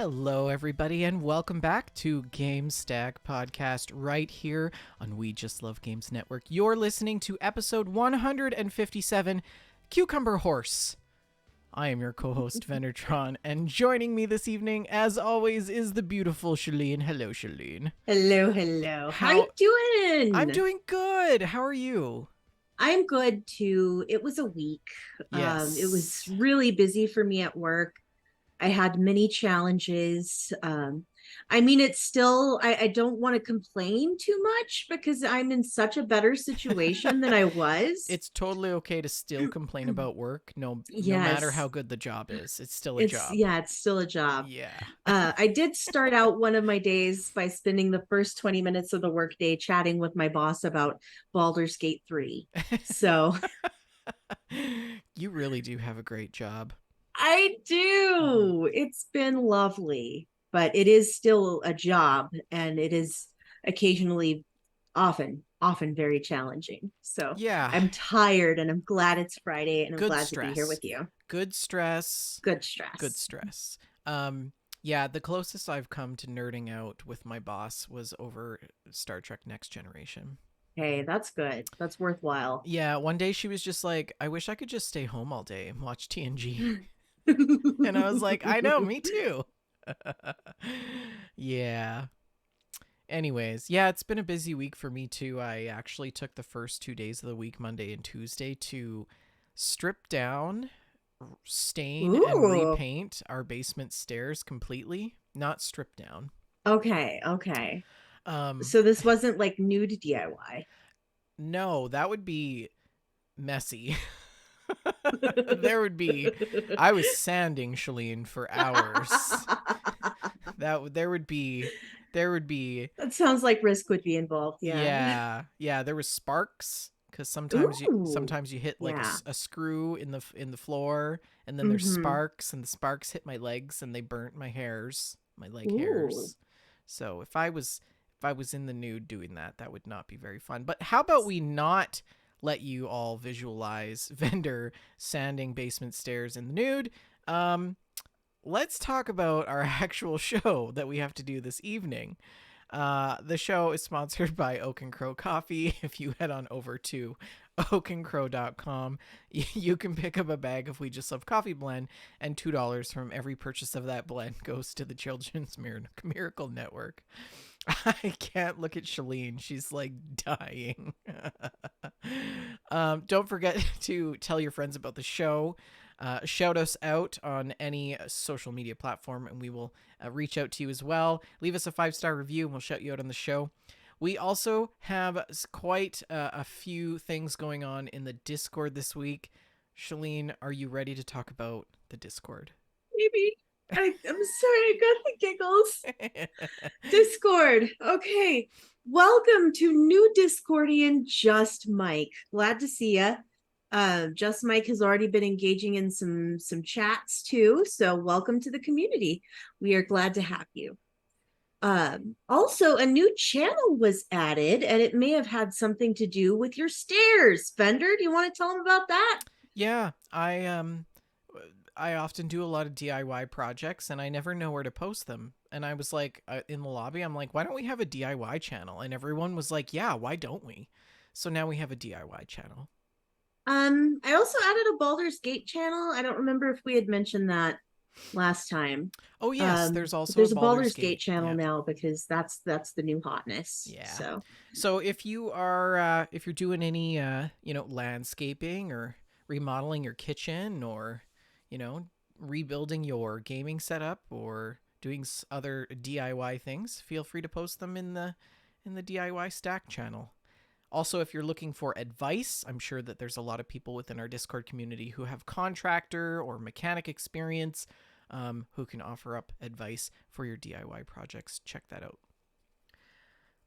Hello, everybody, and welcome back to Gamestack Podcast right here on We Just Love Games Network. You're listening to episode 157, Cucumber Horse. I am your co-host, Vendertron, and joining me this evening, as always, is the beautiful Shalene. Hello, Shalene. Hello. How you doing? I'm doing good. How are you? I'm good too. It was a week. Yes. It was really busy for me at work. I had many challenges. It's still, I don't want to complain too much because I'm in such a better situation than I was. It's totally okay to still complain about work, no matter how good the job is. It's still a job. Yeah, it's still a job. Yeah. I did start out one of my days by spending the first 20 minutes of the workday chatting with my boss about Baldur's Gate 3. So you really do have a great job. I do. It's been lovely, but it is still a job and it is occasionally often very challenging. So yeah, I'm tired and I'm glad it's Friday and I'm good glad stress. to be here with you. Good stress. Good stress. Good stress. Yeah, the closest I've come to nerding out with my boss was over Star Trek Next Generation. Hey, that's good. That's worthwhile. Yeah, one day she was just like, I wish I could just stay home all day and watch TNG. And I was like, I know, me too. Yeah. Anyways, yeah, it's been a busy week for me too. I actually took the first 2 days of the week, Monday and Tuesday, to strip down, stain, and repaint our basement stairs completely. Not strip down. Okay. So this wasn't like nude DIY. No, that would be messy. I was sanding Shalene for hours. There would be That sounds like risk would be involved. Yeah, there was sparks because sometimes you hit like a screw in the floor, and then there's sparks, and the sparks hit my legs and they burnt my leg hairs. So if I was in the nude doing that would not be very fun. But how about we not let you all visualize Vendor sanding basement stairs in the nude? Let's talk about our actual show that we have to do this evening. The show is sponsored by Oak and Crow Coffee. If you head on over to oakandcrow.com, you can pick up a bag of We Just Love Coffee blend, and $2 from every purchase of that blend goes to the Children's Miracle Network. I can't look at Shalene. She's like dying. Don't forget to tell your friends about the show. Shout us out on any social media platform, and we will reach out to you as well. Leave us a 5-star review, and we'll shout you out on the show. We also have quite a few things going on in the Discord this week. Shalene, are you ready to talk about the Discord? Maybe. I'm sorry, I got the giggles. Discord. Okay. Welcome to new Discordian Just Mike. Glad to see you. Just Mike has already been engaging in some chats too, so welcome to the community. We are glad to have you. Also, a new channel was added, and it may have had something to do with your stairs. Vendor, do you want to tell them about that? Yeah, I often do a lot of DIY projects, and I never know where to post them. And I was like, in the lobby, I'm like, why don't we have a DIY channel? And everyone was like, yeah, why don't we? So now we have a DIY channel. I also added a Baldur's Gate channel. I don't remember if we had mentioned that last time. Oh yes, there's a Baldur's Gate channel now because that's the new hotness. Yeah. So if you are if you're doing any landscaping or remodeling your kitchen, or rebuilding your gaming setup, or doing other DIY things, feel free to post them in the DIY Stack channel. Also, if you're looking for advice, I'm sure that there's a lot of people within our Discord community who have contractor or mechanic experience, who can offer up advice for your DIY projects. Check that out.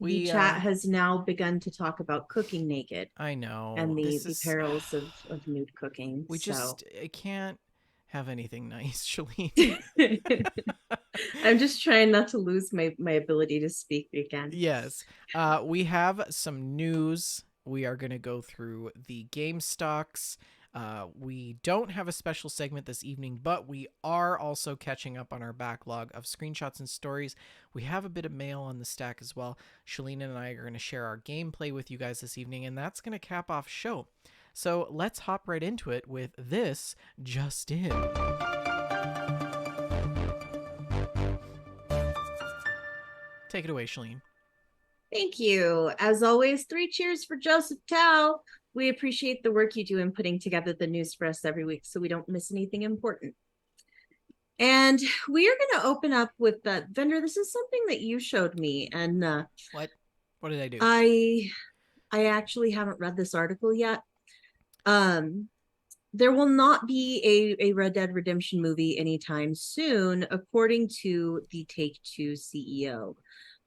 The chat has now begun to talk about cooking naked. I know. And the perils of nude cooking. I can't have anything nice, Shalene. I'm just trying not to lose my ability to speak again. Yes. We have some news. We are going to go through the game stocks. We don't have a special segment this evening, but we are also catching up on our backlog of screenshots and stories. We have a bit of mail on the stack as well. Shalina and I are going to share our gameplay with you guys this evening, and that's going to cap off show. So let's hop right into it with this just in. Take it away, Shalene. Thank you. As always, 3 cheers for Joseph Tao. We appreciate the work you do in putting together the news for us every week so we don't miss anything important. And we are going to open up with that. Vendor, this is something that you showed me. And What did I do? I actually haven't read this article yet. There will not be a Red Dead Redemption movie anytime soon, according to the Take-Two CEO.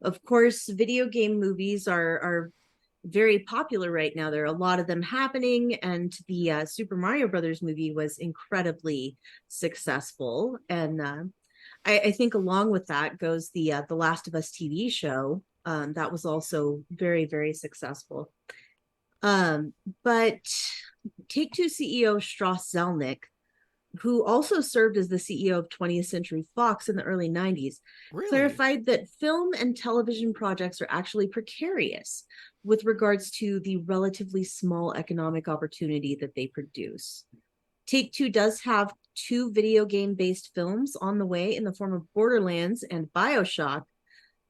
Of course, video game movies are very popular right now. There are a lot of them happening, and the Super Mario Brothers movie was incredibly successful. And I think along with that goes the Last of Us TV show. That was also very, very successful. But Take-Two CEO Strauss Zelnick, who also served as the CEO of 20th Century Fox in the early 90s, clarified that film and television projects are actually precarious with regards to the relatively small economic opportunity that they produce. Take-Two does have 2 video game-based films on the way in the form of Borderlands and BioShock,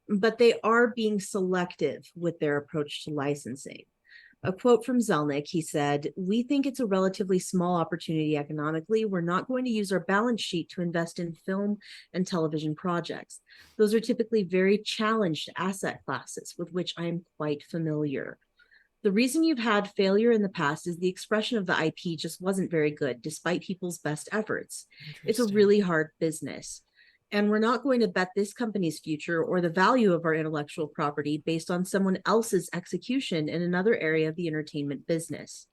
but they are being selective with their approach to licensing. A quote from Zelnick, he said, "We think it's a relatively small opportunity economically. We're not going to use our balance sheet to invest in film and television projects. Those are typically very challenged asset classes with which I am quite familiar. The reason you've had failure in the past is the expression of the IP just wasn't very good, despite people's best efforts. It's a really hard business. And we're not going to bet this company's future or the value of our intellectual property based on someone else's execution in another area of the entertainment business.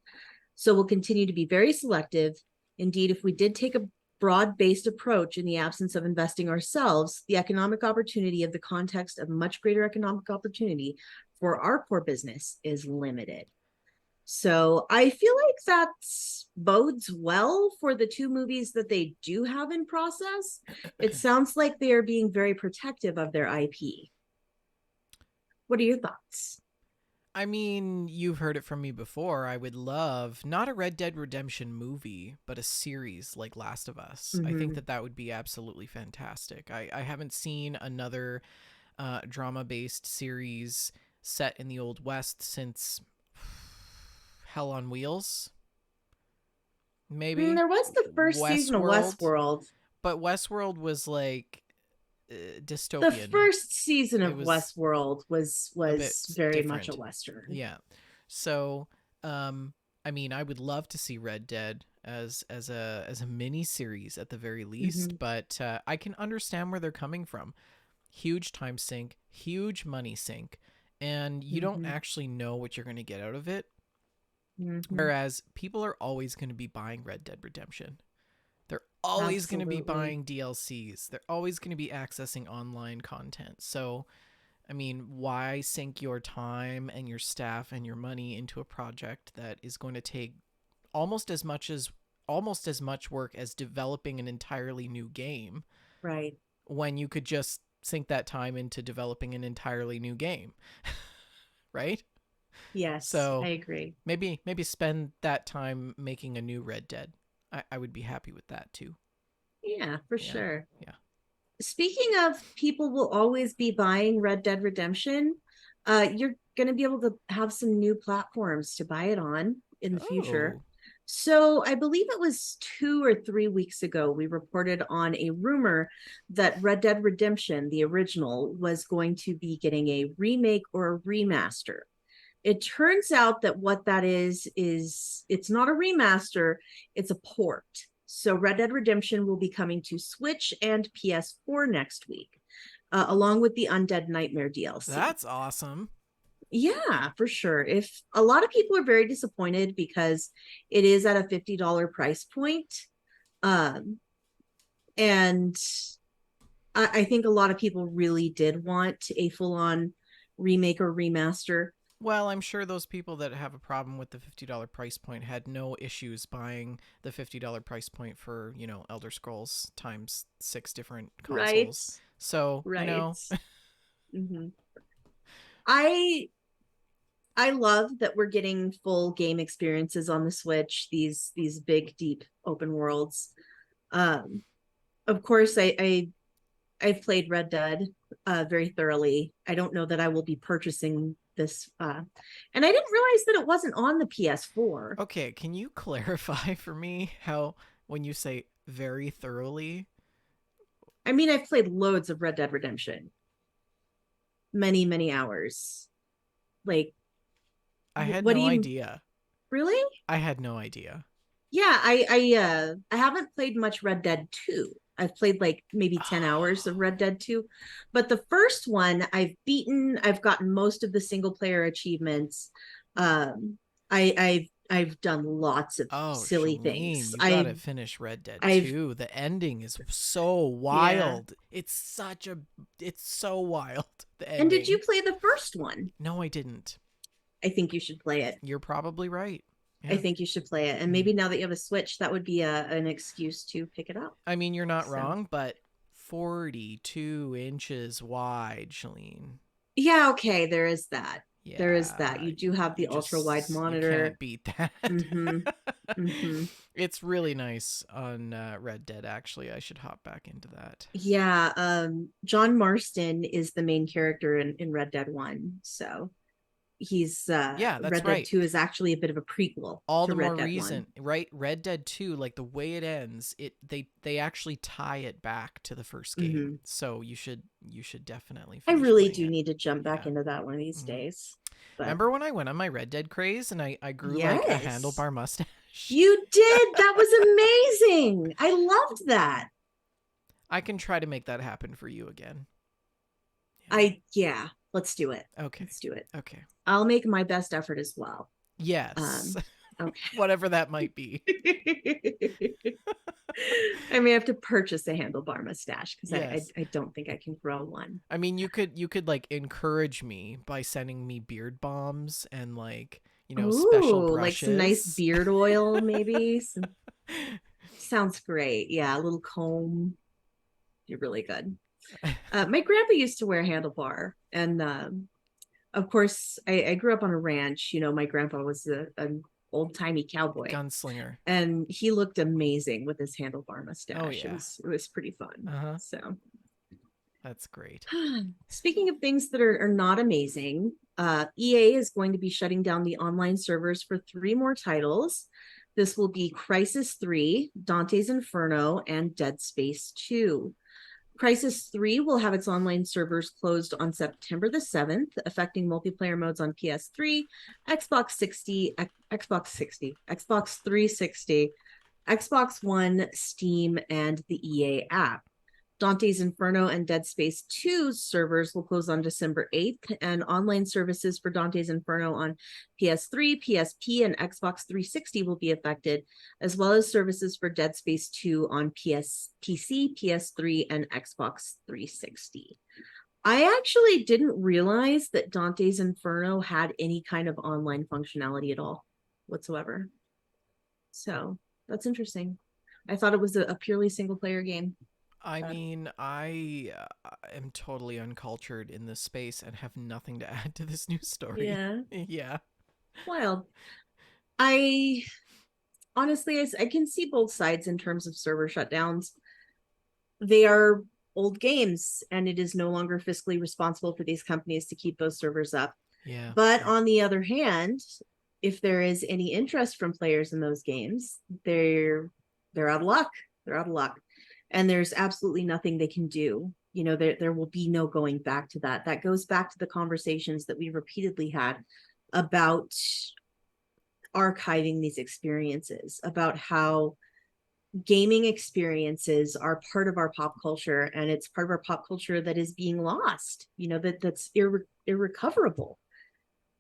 So we'll continue to be very selective. Indeed, if we did take a broad-based approach in the absence of investing ourselves, the economic opportunity of the context of much greater economic opportunity for our core business is limited." So I feel like that bodes well for the 2 movies that they do have in process. It sounds like they are being very protective of their IP. What are your thoughts? I mean, you've heard it from me before. I would love not a Red Dead Redemption movie, but a series like Last of Us. I think that would be absolutely fantastic. I haven't seen another drama-based series set in the Old West since Hell on Wheels. Maybe there was the first season of Westworld, but Westworld was like dystopian. The first season of Westworld was very different. much a Western. Yeah. So, I mean, I would love to see Red Dead as a mini series at the very least, but I can understand where they're coming from. Huge time sink, huge money sink, and you don't actually know what you're going to get out of it. Whereas people are always going to be buying Red Dead Redemption. They're always going to be buying DLCs. They're always going to be accessing online content. So, I mean, why sink your time and your staff and your money into a project that is going to take almost as much work as developing an entirely new game? Right. When you could just sink that time into developing an entirely new game. Right? Yes, so I agree. Maybe spend that time making a new Red Dead. I would be happy with that too. Yeah, for sure. Yeah. Speaking of people will always be buying Red Dead Redemption, you're going to be able to have some new platforms to buy it on in the future. So I believe it was 2 or 3 weeks ago, we reported on a rumor that Red Dead Redemption, the original, was going to be getting a remake or a remaster. It turns out that what that is it's not a remaster, it's a port. So Red Dead Redemption will be coming to Switch and PS4 next week, along with the Undead Nightmare DLC. That's awesome. Yeah, for sure. If a lot of people are very disappointed because it is at a $50 price point. And I think a lot of people really did want a full-on remake or remaster. Well, I'm sure those people that have a problem with the $50 price point had no issues buying the $50 price point for, Elder Scrolls times 6 different Right. consoles. So, Right. Hmm. I I love that we're getting full game experiences on the Switch, these big, deep open worlds. Um, of course, I've played Red Dead very thoroughly. I don't know that I will be purchasing this, and I didn't realize that it wasn't on the PS4. okay, can you clarify for me how when you say very thoroughly? I mean, I've played loads of Red Dead Redemption, many, many hours. Like, I had what do no you idea. really? I had no idea. Yeah, I haven't played much Red Dead 2. I've played like maybe 10 hours of Red Dead 2. But the first one I've beaten, I've gotten most of the single player achievements. Um I've done lots of Oh, silly Shalene, things. you gotta finish Red Dead I've 2. The ending is so yeah. wild. It's so wild, the And did you ending. play the first one? No, I didn't. I think you should play it. You're probably right. I Yeah. think you should play it. And Mm. maybe now that you have a Switch, that would be an excuse to pick it up. I mean, you're not So wrong, but 42 inches wide, Shalene. yeah, okay, there is that. There is that. Yeah, You do have the ultra wide you monitor. can't beat that. Mm-hmm. Mm-hmm. It's really nice on Red Dead. Actually, I should hop back into that. Yeah. John Marston is the main character in Red Dead 1. So he's Yeah, that's Red Dead right. 2 is actually a bit of a prequel All to the more Red Dead 1. reason, right? Red Dead 2, like the way it ends, they actually tie it back to the first game. Mm-hmm. So you should definitely I finish really playing do it. need to jump back Yeah. into that one of these Hmm. days. But Remember when I went on my Red Dead craze and I grew like a yes, handlebar mustache? you did. That was amazing. I loved that. I can try to make that happen for you again. Yeah. Yeah, let's do it. Okay. Let's do it. Okay. I'll make my best effort as well. Yes. Um, okay. Whatever that might be. I may have to purchase a handlebar mustache because Yes. I don't think I can grow one. I mean, you could like encourage me by sending me beard bombs and like, special Ooh, like some nice brushes. beard oil, maybe. Sounds great. Yeah, a little comb. You're really good. My grandpa used to wear a handlebar, and of course, I grew up on a ranch. My grandpa was an old timey cowboy, Gunslinger. and he looked amazing with his handlebar Oh mustache. yeah. It was pretty fun. Uh-huh. So, That's great. speaking of things that are not amazing, EA is going to be shutting down the online servers for 3 more titles. This will be Crisis 3, Dante's Inferno, and Dead Space 2. Crisis 3 will have its online servers closed on September the 7th, affecting multiplayer modes on PS3, Xbox 60, Xbox 60, Xbox 360, Xbox One, Steam, and the EA app. Dante's Inferno and Dead Space 2's servers will close on December 8th, and online services for Dante's Inferno on PS3, PSP, and Xbox 360 will be affected, as well as services for Dead Space 2 on PC, PS3, and Xbox 360. I actually didn't realize that Dante's Inferno had any kind of online functionality at all whatsoever. So that's interesting. I thought it was a purely single player game. I But mean, I am totally uncultured in this space and have nothing to add to this news story. yeah, Yeah. wild. I honestly, I can see both sides in terms of server shutdowns. They are old games, and it is no longer fiscally responsible for these companies to keep those servers up. Yeah. But Yeah. on the other hand, if there is any interest from players in those games, they're out of luck. They're out of luck. And there's absolutely nothing they can do. There will be no going back to that. That goes back to the conversations that we repeatedly had about archiving these experiences, about how gaming experiences are part of our pop culture, and it's part of our pop culture that is being lost, that's irrecoverable.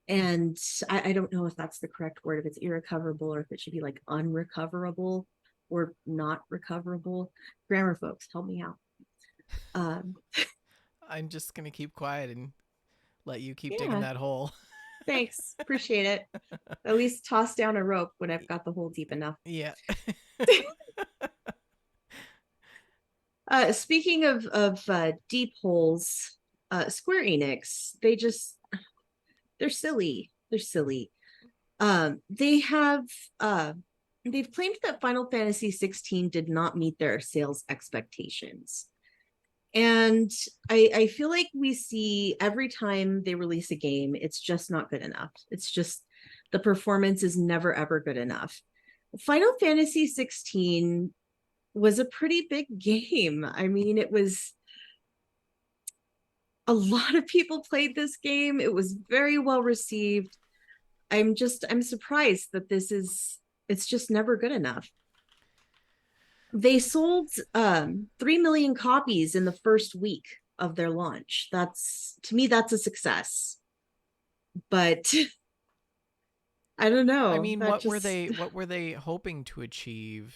And I don't know if that's the correct word, if it's irrecoverable or if it should be like unrecoverable or not recoverable. Grammar folks, help me out. um I'm just going to keep quiet and let you keep digging yeah, that hole. Thanks. Appreciate it. At least toss down a rope when I've got the hole deep enough. Yeah. Speaking of deep holes, Square Enix, they're silly. They're silly. They have they've claimed that Final Fantasy 16 did not meet their sales expectations. And I feel like we see every time they release a game, it's just not good enough. It's just the performance is never ever good enough. Final Fantasy 16 was a pretty big game. I mean, it was a lot of people played this game. It was very well received. I'm surprised that it's just never good enough. They sold 3 million copies in the first week of their launch. That's, to me, that's a success. But I don't I know. mean, That just, what were they hoping to achieve?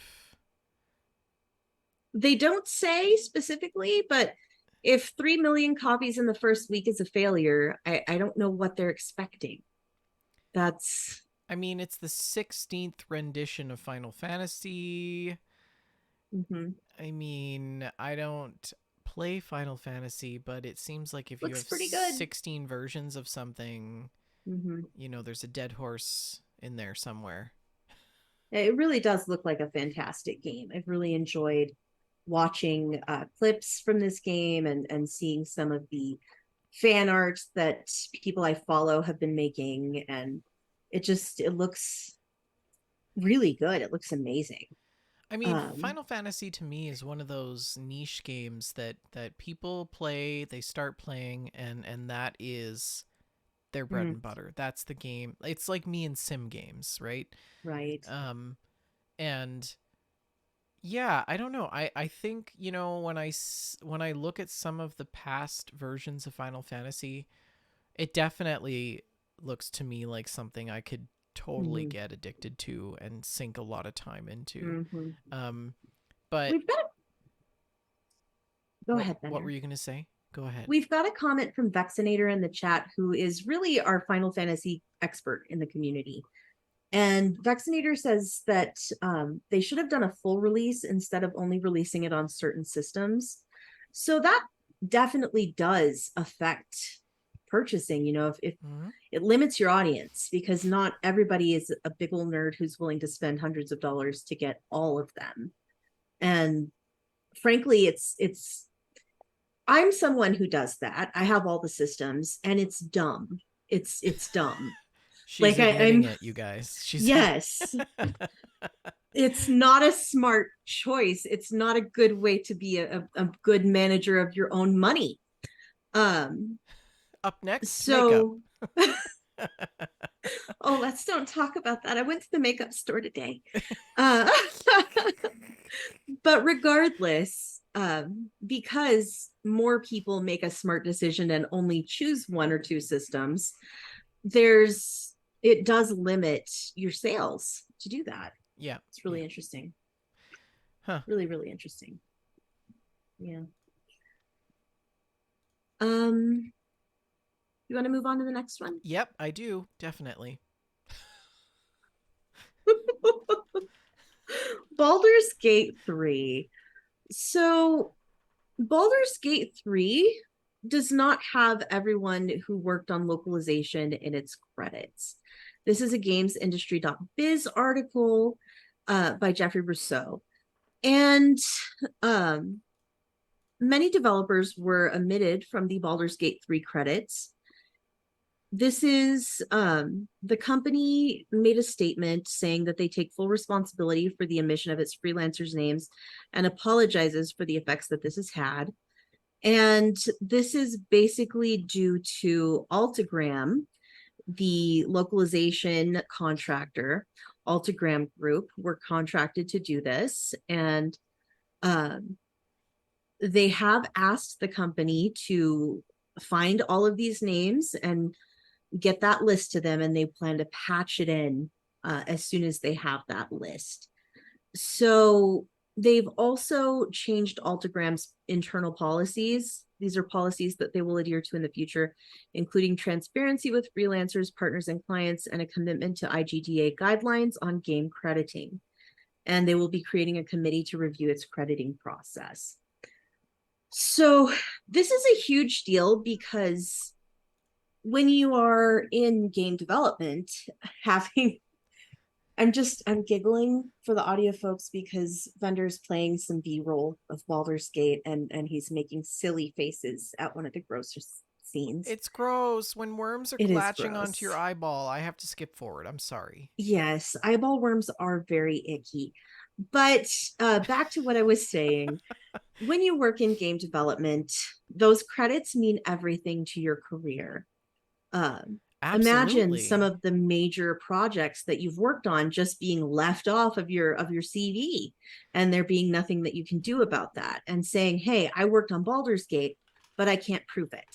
they don't say specifically, but if 3 million copies in the first week is a failure, I don't know what they're expecting. That's, I mean, it's the 16th rendition of Final Fantasy. mm-hmm. I mean, I don't play Final Fantasy, but it seems like if you Looks have pretty good. 16 versions of something, Mm-hmm. there's a dead horse in there somewhere. It really does look like a fantastic game. I've really enjoyed watching clips from this game and seeing some of the fan art that people I follow have been making, and it looks really good. It looks amazing. I mean, Um, Final Fantasy to me is one of those niche games that people play, they start playing, and that is their bread mm, and butter. That's the game. It's like me and sim games, right? right. Um, and yeah, I don't know. I think when I look at some of the past versions of Final Fantasy, it definitely looks to me like something I could totally Mm-hmm. get addicted to and sink a lot of time into. Mm-hmm. Um, but We've got a, go ahead, what were Benner. you gonna say? Go ahead. We've got a comment from Vexinator in the chat, who is really our Final Fantasy expert in the community. And Vaccinator says that they should have done a full release instead of only releasing it on certain systems. So that definitely does affect purchasing. If Mm-hmm. it limits your audience, because not everybody is a big old nerd who's willing to spend hundreds of dollars to get all of them. And frankly, it's I'm someone who does that. I have all the systems, and it's dumb. It's dumb. She's Like admitting I'm it, you guys. She's yes, it's not a smart choice. It's not a good way to be a good manager of your own money. Um, Up next, makeup. so oh, let's don't talk about that. I went to the makeup store today. Uh, but regardless, because more people make a smart decision and only choose one or two systems, it does limit your sales to do that. Yeah, It's really yeah. interesting. Huh. Really, really interesting. Yeah. Um, you want to move on to the next one? Yep, I do definitely. Baldur's Gate 3. So, Baldur's Gate 3 does not have everyone who worked on localization in its credits. This is a gamesindustry.biz article by Jeffrey Rousseau. And um, many developers were omitted from the Baldur's Gate 3 credits. This is the company made a statement saying that they take full responsibility for the omission of its freelancers' names and apologizes for the effects that this has had. And this is basically due to Altigram, the localization contractor. Altigram Group were contracted to do this, and um, they have asked the company to find all of these names and get that list to them, and they plan to patch it in as soon as they have that list. So They've also changed Altagram's internal policies. These are policies that they will adhere to in the future, including transparency with freelancers, partners, and clients, and a commitment to IGDA guidelines on game crediting. And they will be creating a committee to review its crediting process. So this is a huge deal because when you are in game development, having I'm giggling for the audio folks because Vendor's playing some B-roll of Baldur's Gate and he's making silly faces at one of the grosser scenes. It's gross when worms are It is latching onto your gross. eyeball. I have to skip forward. I'm sorry. Yes, eyeball worms are very icky. But back to what I was saying. When you work in game development, those credits mean everything to your career. Imagine some Absolutely. of the major projects that you've worked on just being left off of your CV and there being nothing that you can do about that and saying, hey, I worked on Baldur's Gate, but I can't prove it.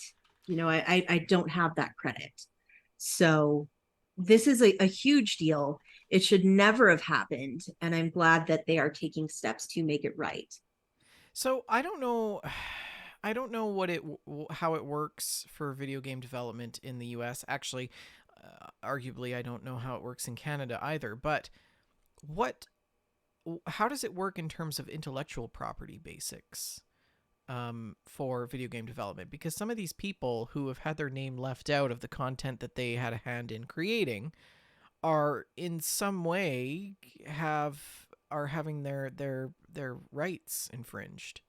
I don't have that credit. So this is a huge deal. It should never have happened, and I'm glad that they are taking steps to make it right. So I don't know. I don't know how it works for video game development in the U.S. Actually, arguably, I don't know how it works in Canada either. But what? How does it work in terms of intellectual property basics for video game development? Because some of these people who have had their name left out of the content that they had a hand in creating are in some way are having their rights infringed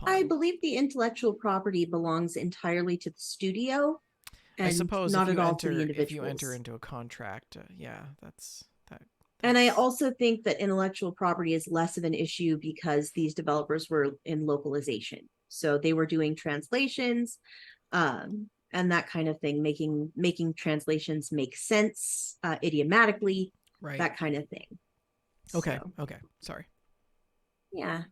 I upon. believe the intellectual property belongs entirely to the studio I and suppose not at all to the if you enter individuals. into a contract, yeah, that's And I that's also think that intellectual property is less of an issue because these developers were in localization. So they were doing translations and that kind of thing, making translations make sense idiomatically, right. that kind of thing. Okay, So okay, sorry. yeah.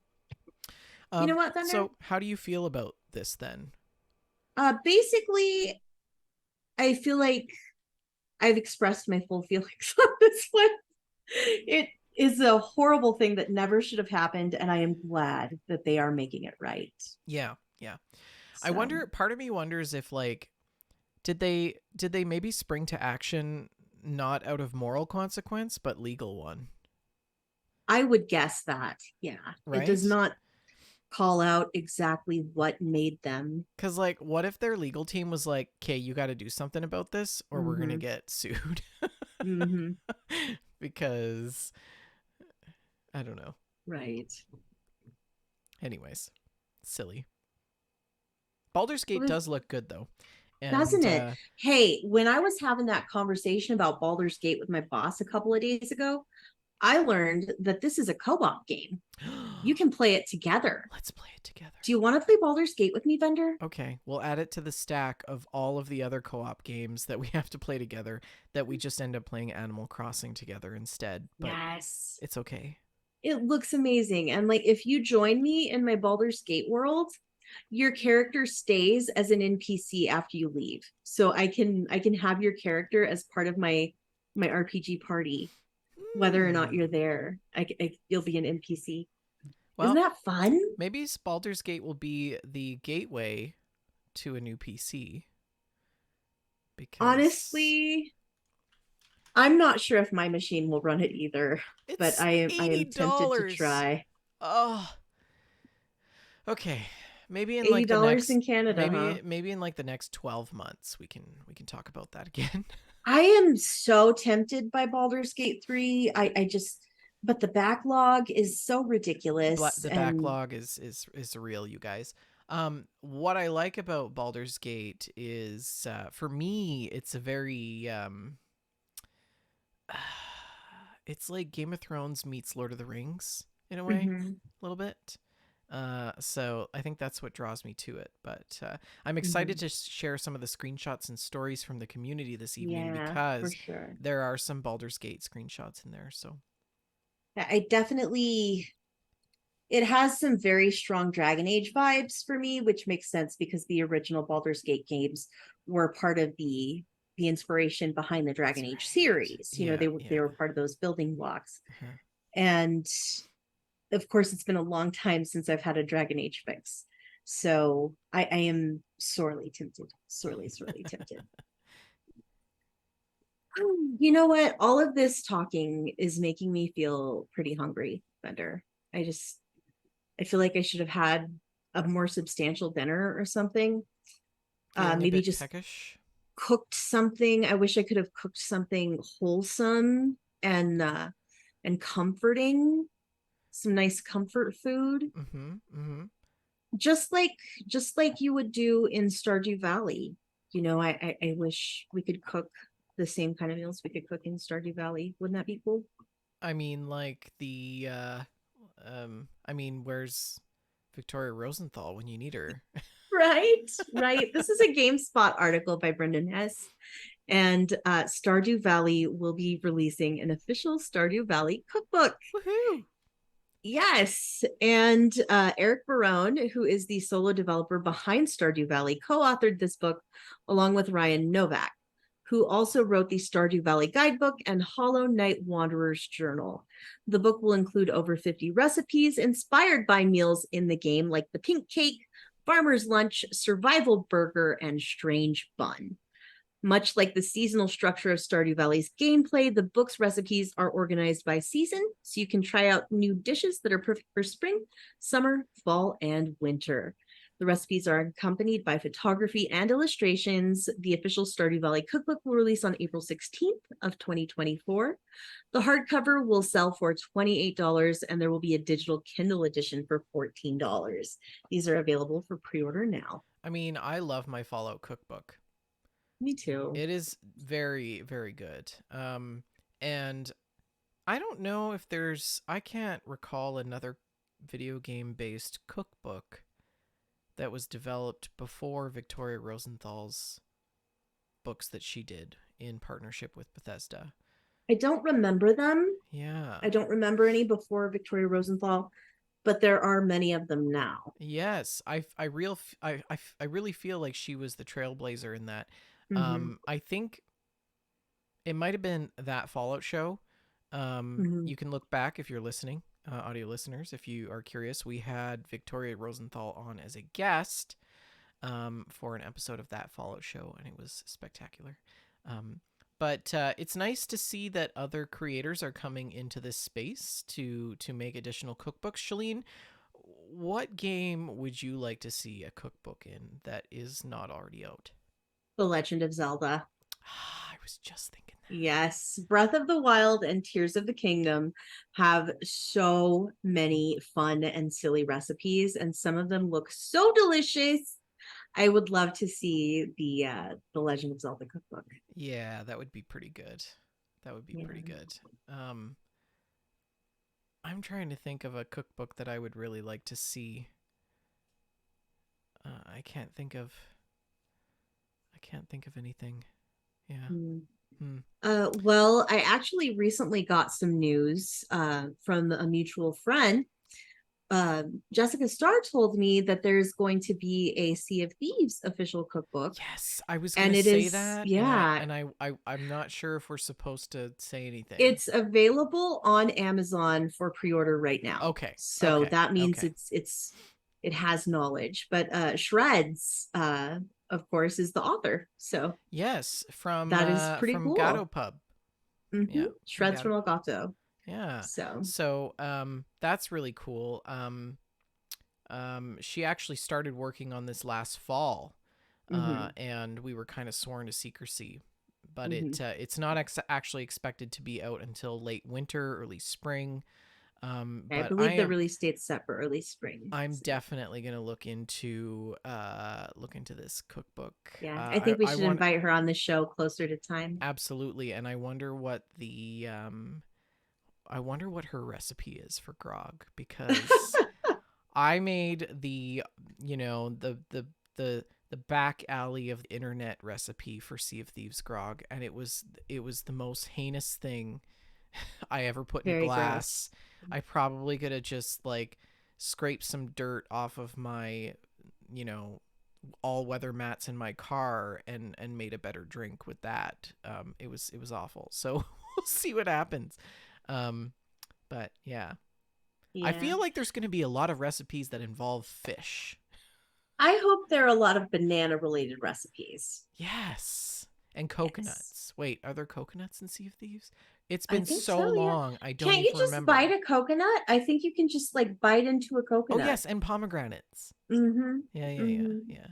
You know what, Thunder? So how do you feel about this then? Basically, I feel like I've expressed my full feelings on this one. It is a horrible thing that never should have happened, and I am glad that they are making it right. Yeah, yeah. I So wonder. Part of me wonders if like did they maybe spring to action not out of moral consequence but legal one, I would guess that, yeah, it does right? not call out exactly what made them. Because, like, what if their legal team was like, okay, you got to do something about this or we're going to Mm-hmm. get sued? Mm-hmm. Because, I don't know. Right. Anyways, silly. Baldur's Gate Well, does look good, though. doesn't And, it? Hey, when I was having that conversation about Baldur's Gate with my boss a couple of days ago, I learned that this is a co-op game. You can play it together. let's play it together. Do you want to play Baldur's Gate with me, Vendor? Okay, we'll add it to the stack of all of the other co op games that we have to play together that we just end up playing Animal Crossing together instead. But Yes. it's okay. It looks amazing. And like if you join me in my Baldur's Gate world, your character stays as an NPC after you leave. So I can have your character as part of my RPG party, whether or not Hmm. you're there. You'll be an NPC. Isn't Well, that fun? maybe Baldur's Gate will be the gateway to a new PC because Honestly, I'm not sure if my machine will run it either, but it's I am tempted to $80. try. Oh, okay. Maybe in like the $80 next in Canada, huh? maybe in like the next 12 months we can talk about that again. I am so tempted by Baldur's Gate 3. I just but the backlog is so ridiculous The and backlog is real, you guys. What I like about Baldur's Gate is for me it's a very it's like Game of Thrones meets Lord of the Rings in a way, mm-hmm, a little bit. So I think that's what draws me to it. But I'm excited mm-hmm. to share some of the screenshots and stories from the community this evening Yeah, for because sure. there are some Baldur's Gate screenshots in there. So I definitely it has some very strong Dragon Age vibes for me, which makes sense because the original Baldur's Gate games were part of the inspiration behind the Dragon that's Age right. series. Yeah, They yeah. were part of those building blocks. Uh-huh. And of course, it's been a long time since I've had a Dragon Age fix. So I am sorely tempted, sorely tempted. You know what? All of this talking is making me feel pretty hungry, Bender. I just, I feel like I should have had a more substantial dinner or something. Feeling a Maybe bit just peckish? cooked something. I wish I could have cooked something wholesome and comforting, some nice comfort food, Mm-hmm. Mm-hmm. just like just like you would do in Stardew Valley. I wish we could cook the same kind of meals we could cook in Stardew Valley. Wouldn't that be cool? I mean, like I mean, where's Victoria Rosenthal when you need her? Right, right. This is a GameSpot article by Brendan Hess, and Stardew Valley will be releasing an official Stardew Valley cookbook. Woohoo! Yes, and Eric Barone, who is the solo developer behind Stardew Valley, co-authored this book along with Ryan Novak, who also wrote the Stardew Valley Guidebook and Hollow Knight Wanderer's Journal. The book will include over 50 recipes inspired by meals in the game, like the pink cake, farmer's lunch, survival burger, and strange bun. Much like the seasonal structure of Stardew Valley's gameplay, the book's recipes are organized by season, so you can try out new dishes that are perfect for spring, summer, fall, and winter. The recipes are accompanied by photography and illustrations. The official Stardew Valley cookbook will release on April 16th of 2024. The hardcover will sell for $28, and there will be a digital Kindle edition for $14. These are available for pre-order now. I mean, I love my Fallout cookbook. Me too. It is very, very good. And I don't know if I can't recall another video game based cookbook that was developed before Victoria Rosenthal's books that she did in partnership with Bethesda. I don't remember them. Yeah. I don't remember any before Victoria Rosenthal, but there are many of them now. Yes, I really feel like she was the trailblazer in that. Mm-hmm. I think it might have been that Fallout show. Mm-hmm. You can look back if you're listening, audio listeners, if you are curious. We had Victoria Rosenthal on as a guest for an episode of that Fallout show, and it was spectacular. But it's nice to see that other creators are coming into this space to make additional cookbooks. Shalene, what game would you like to see a cookbook in that is not already out? The Legend of Zelda. I was just thinking that. Yes, Breath of the Wild and Tears of the Kingdom have so many fun and silly recipes, and some of them look so delicious. I would love to see the Legend of Zelda cookbook. Yeah, that would be pretty good. That would be Yeah. pretty good. I'm trying to think of a cookbook that I would really like to see. I can't think of. I can't think of anything. Yeah. Mm. Hmm. Well, I actually recently got some news from a mutual friend. Jessica Starr told me that there's going to be a Sea of Thieves official cookbook, Yes, I was gonna and it say is, that, and yeah, I'm not sure if we're supposed to say anything. it's available on Amazon for pre-order right now. Okay. So Okay. that means Okay. it has knowledge. But Shreds, of course, is the author. So Yes, that is pretty from Gatto cool. Pub. Mm-hmm. Yeah, from Shreds from Gatto. Elgato. Yeah. So. So, that's really cool. She actually started working on this last fall, Mm-hmm. and we were kind of sworn to secrecy. But Mm-hmm. it's not actually expected to be out until late winter, early spring. I But believe the release date's set for early spring. I'm So. definitely gonna look into this cookbook. Yeah, I think we I should want invite her on the show closer to time. absolutely, and I wonder what her recipe is for grog because I made the back alley of the internet recipe for Sea of Thieves grog, and it was the most heinous thing I ever put in a Very gross. glass. I probably could have just like scraped some dirt off of my, you know, all weather mats in my car and made a better drink with that. It was awful. So we'll see what happens. Um, but yeah, I Yeah. feel like there's going to be a lot of recipes that involve fish. I hope there are a lot of banana related recipes. Yes. And Yes. coconuts. Wait, are there coconuts in Sea of Thieves? It's I been think so so, yeah. long, I don't Can't you even just bite remember. a coconut? I think you can just like bite into a Oh, coconut. yes, and pomegranates. Mm-hmm. Yeah, yeah, yeah, Mm-hmm. yeah.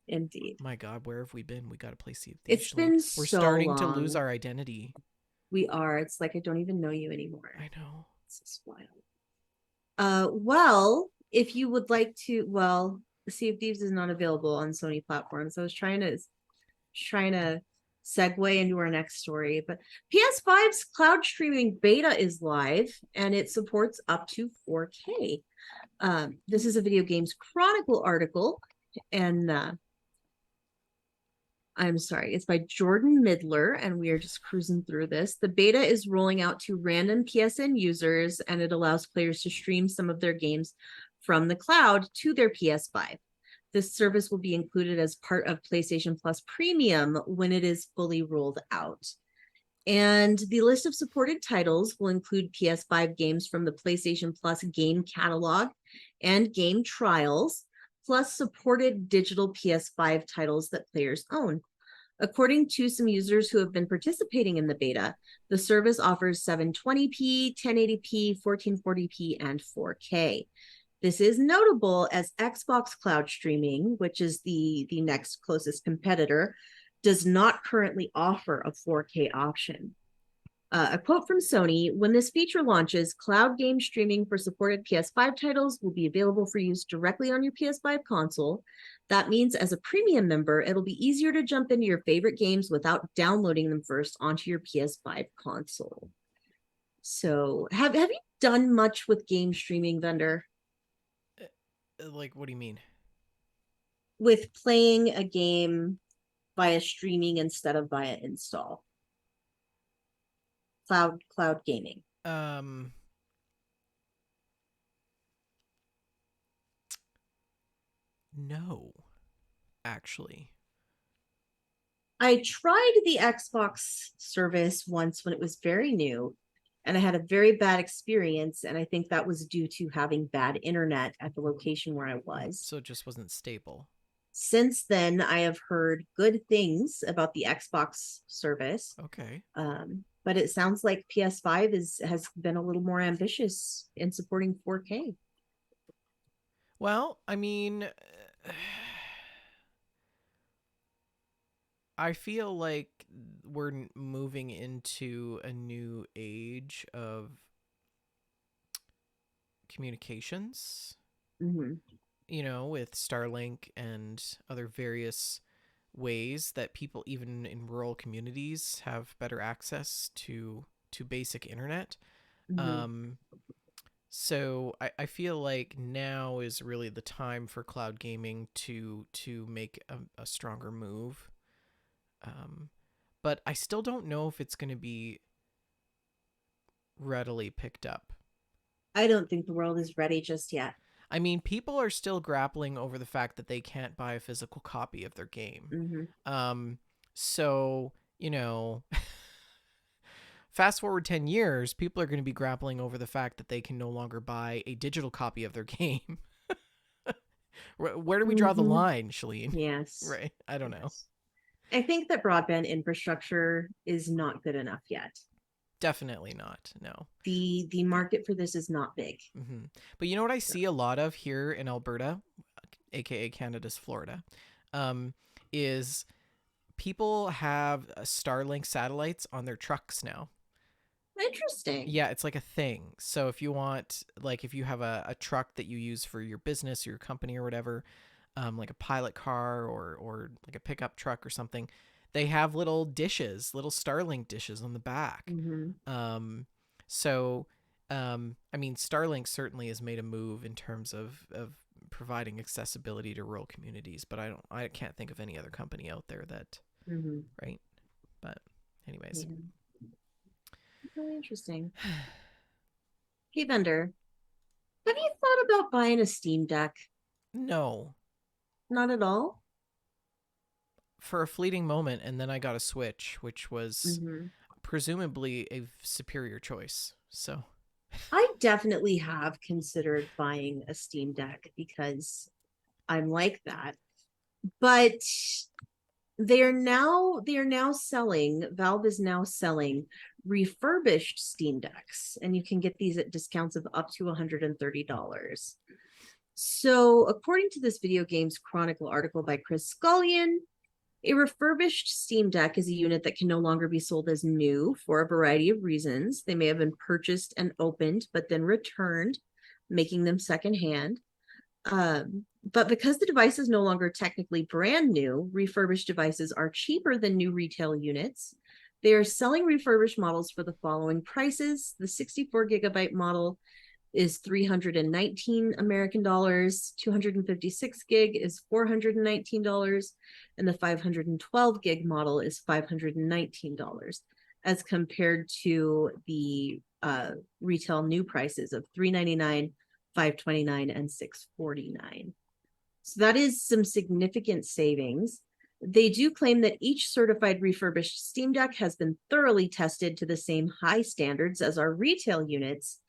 Indeed. My God, where have we been? We got to play Sea of Thieves, It's Shalene. been We're so starting to lose long. our identity. We are. It's like I don't even know you anymore. I know. It's just wild. Well, if you would like to, well, Sea of Thieves is not available on Sony platforms. I was trying to segue into our next story, but PS5's cloud streaming beta is live and it supports up to 4K. This is a Video Games Chronicle article, and I'm sorry, it's by Jordan Midler, and we are just cruising through this. The beta is rolling out to random PSN users, and it allows players to stream some of their games from the cloud to their PS5. This service will be included as part of PlayStation Plus Premium when it is fully rolled out. And the list of supported titles will include PS5 games from the PlayStation Plus game catalog and game trials, plus supported digital PS5 titles that players own. According to some users who have been participating in the beta, the service offers 720p, 1080p, 1440p, and 4K. This is notable as Xbox Cloud Streaming, which is the next closest competitor, does not currently offer a 4K option. A quote from Sony: when this feature launches, cloud game streaming for supported PS5 titles will be available for use directly on your PS5 console. That means as a premium member, it'll be easier to jump into your favorite games without downloading them first onto your PS5 console. So, have you done much with game streaming, vendor? Like, what do you mean? With playing a game via streaming instead of via install? Cloud gaming. Um, no, actually. I tried the Xbox service once when it was very new, and I had a very bad experience. And I think that was due to having bad internet at the location where I was. So it just wasn't stable. Since then, I have heard good things about the Xbox service. Okay. But it sounds like PS5 has been a little more ambitious in supporting 4K. Well, I mean, I feel like we're moving into a new age of communications, Mm-hmm. with Starlink and other various ways that people even in rural communities have better access to basic internet. Mm-hmm. Um so I feel like now is really the time for cloud gaming to make a stronger move. Um but I still don't know if it's going to be readily picked up. I don't think the world is ready just yet. I mean, people are still grappling over the fact that they can't buy a physical copy of their game. Mm-hmm. Um, so, fast forward 10 years, people are going to be grappling over the fact that they can no longer buy a digital copy of their game. Where do we draw the Mm-hmm. line, Shalene? Yes. Right? I don't know. Yes. I think that broadband infrastructure is not good enough yet. Definitely not. No. The market for this is not big. Mm-hmm. But you know what I see a lot of here in Alberta, aka Canada's Florida, is people have Starlink satellites on their trucks now. Interesting. Yeah, it's like a thing. So if you want, like, if you have a truck that you use for your business or your company or whatever, like a pilot car or like a pickup truck or something, they have little dishes, little Starlink dishes on the back. Mm-hmm. So, I mean, Starlink certainly has made a move in terms of providing accessibility to rural communities, but I can't think of any other company out there that, Mm-hmm. right? But anyways. Yeah. Really interesting. Hey, vendor, have you thought about buying a Steam Deck? No, Not at all. for a fleeting moment, and then I got a Switch, which was Mm-hmm. presumably a superior choice. So I definitely have considered buying a Steam Deck because I'm like that. But they are now selling, Valve is now selling refurbished Steam Decks, and you can get these at discounts of up to $130. So, according to this Video Games Chronicle article by Chris Scullion, a refurbished Steam Deck is a unit that can no longer be sold as new for a variety of reasons. They may have been purchased and opened, but then returned, making them secondhand. But because the device is no longer technically brand new, refurbished devices are cheaper than new retail units. They are selling refurbished models for the following prices. The 64 gigabyte model is 319 American dollars, 256 gig is $419, and the 512 gig model is $519, as compared to the retail new prices of $399, $529, and $649. So that is some significant savings. They do claim that each certified refurbished Steam Deck has been thoroughly tested to the same high standards as our retail units.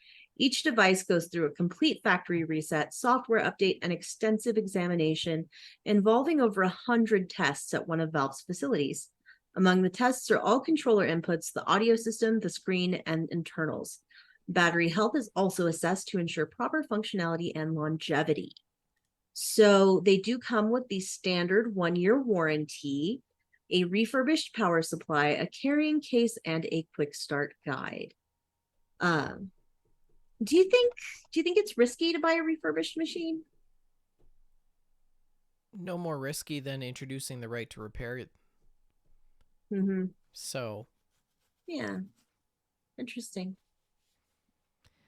Each device goes through a complete factory reset, software update, and extensive examination involving over 100 tests at one of Valve's facilities. Among the tests are all controller inputs, the audio system, the screen, and internals. Battery health is also assessed to ensure proper functionality and longevity. So they do come with the standard 1-year warranty, a refurbished power supply, a carrying case, and a quick start guide. Do you think it's risky to buy a refurbished machine? No more risky than introducing the right to repair it. Mm-hmm. So, yeah, interesting.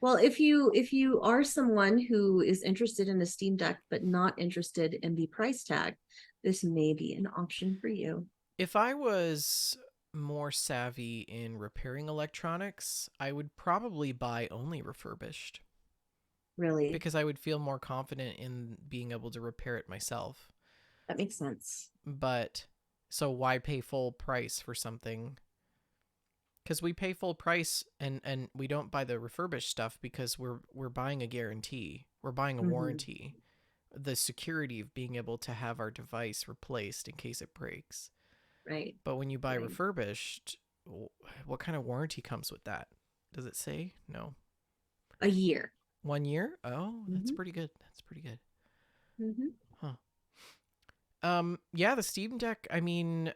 Well, if you are someone who is interested in a Steam Deck but not interested in the price tag, this may be an option for you. if I was more savvy in repairing electronics, I would probably buy only refurbished Really, because I would feel more confident in being able to repair it myself. that makes sense. But so why pay full price for something? Because we pay full price and we don't buy the refurbished stuff because we're buying a guarantee. We're buying a warranty. The security of being able to have our device replaced in case it breaks. Right. But when you buy Right. refurbished, what kind of warranty comes with that? Does it say? No. A year. 1 year? Oh, that's pretty good. That's pretty good. Mm-hmm. Huh. Yeah, the Steam Deck, I mean,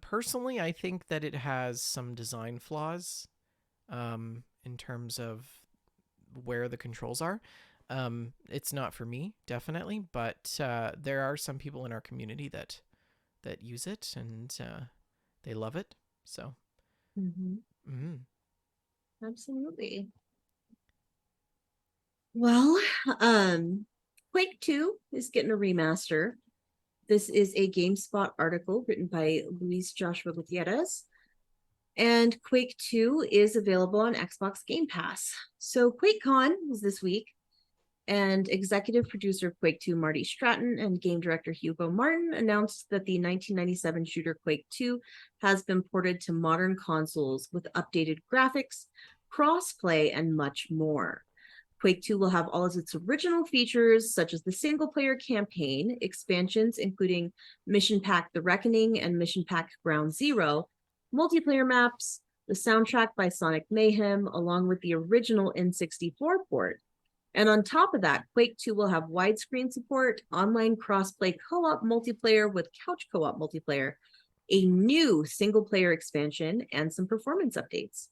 personally, I think that it has some design flaws, in terms of where the controls are. It's not for me, definitely, but there are some people in our community that use it and they love it. So, Absolutely. Well, Quake 2 is getting a remaster. This is a GameSpot article written by Luis Joshua Gutierrez. And Quake 2 is available on Xbox Game Pass. So QuakeCon was this week, and executive producer of Quake 2, Marty Stratton, and game director Hugo Martin announced that the 1997 shooter Quake 2 has been ported to modern consoles with updated graphics, crossplay, and much more. Quake 2 will have all of its original features, such as the single-player campaign, expansions including Mission Pack The Reckoning and Mission Pack Ground Zero, multiplayer maps, the soundtrack by Sonic Mayhem, along with the original N64 port. And on top of that, Quake 2 will have widescreen support, online crossplay co-op multiplayer with couch co-op multiplayer, a new single-player expansion, and some performance updates.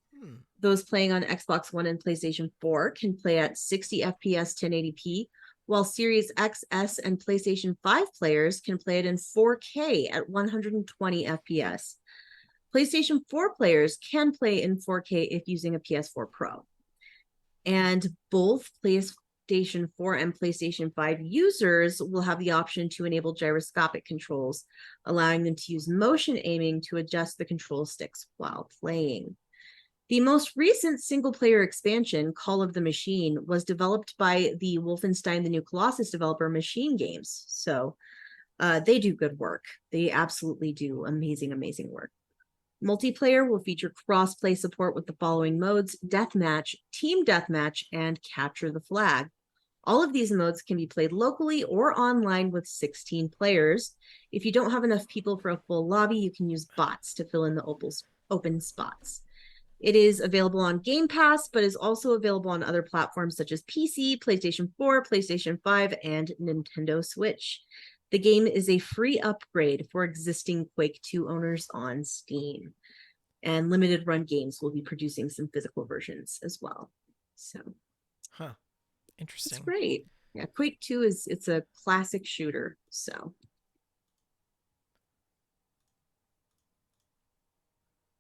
Those playing on Xbox One and PlayStation 4 can play at 60 FPS 1080p, while Series X, S, and PlayStation 5 players can play it in 4K at 120 FPS. PlayStation 4 players can play in 4K if using a PS4 Pro. And both PlayStation 4 and PlayStation 5 users will have the option to enable gyroscopic controls, allowing them to use motion aiming to adjust the control sticks while playing. The most recent single-player expansion, Call of the Machine, was developed by the Wolfenstein: The New Colossus developer Machine Games. So they do good work. They absolutely do amazing, amazing work. Multiplayer will feature cross-play support with the following modes: Deathmatch, Team Deathmatch, and Capture the Flag. All of these modes can be played locally or online with 16 players. If you don't have enough people for a full lobby, you can use bots to fill in the open spots. It is available on Game Pass, but is also available on other platforms such as PC, PlayStation 4, PlayStation 5, and Nintendo Switch. The game is a free upgrade for existing Quake 2 owners on Steam. And limited run games will be producing some physical versions as well. So, Huh. it's Interesting. great. Yeah, Quake 2 it's a classic shooter. So,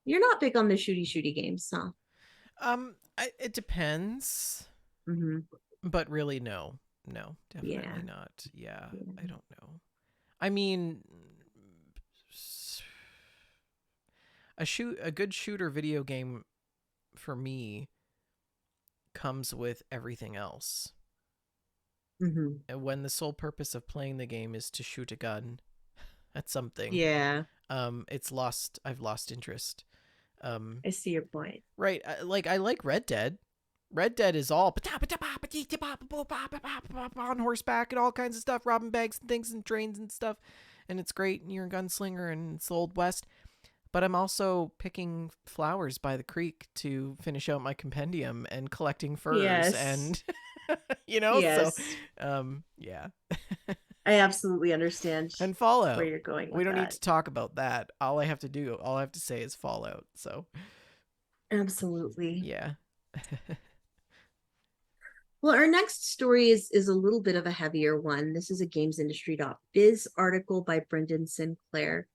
you're not big on the shooty games, huh? It depends, Mm-hmm. but really, no, no, Yeah. definitely not. Yeah, I Yeah. don't know. I mean, a good shooter video game for me comes with everything else. Mm-hmm. And when the sole purpose of playing the game is to shoot a gun at something, Yeah, it's lost. I've lost interest. Um, I see your point. right, I like Red Dead. Red Dead is all on horseback and all kinds of stuff, robbing banks and things and trains and stuff, and it's great. And you're a gunslinger and it's the old west. But I'm also picking flowers by the creek to finish out my compendium and collecting furs Yes. and you know, so Yes. yeah. I absolutely understand And where Fallout. you're going We with don't need that. to talk about that. All I have to say is Fallout. So, Absolutely. yeah. Well, our next story is a little bit of a heavier one. This is a gamesindustry.biz article by Brendan Sinclair.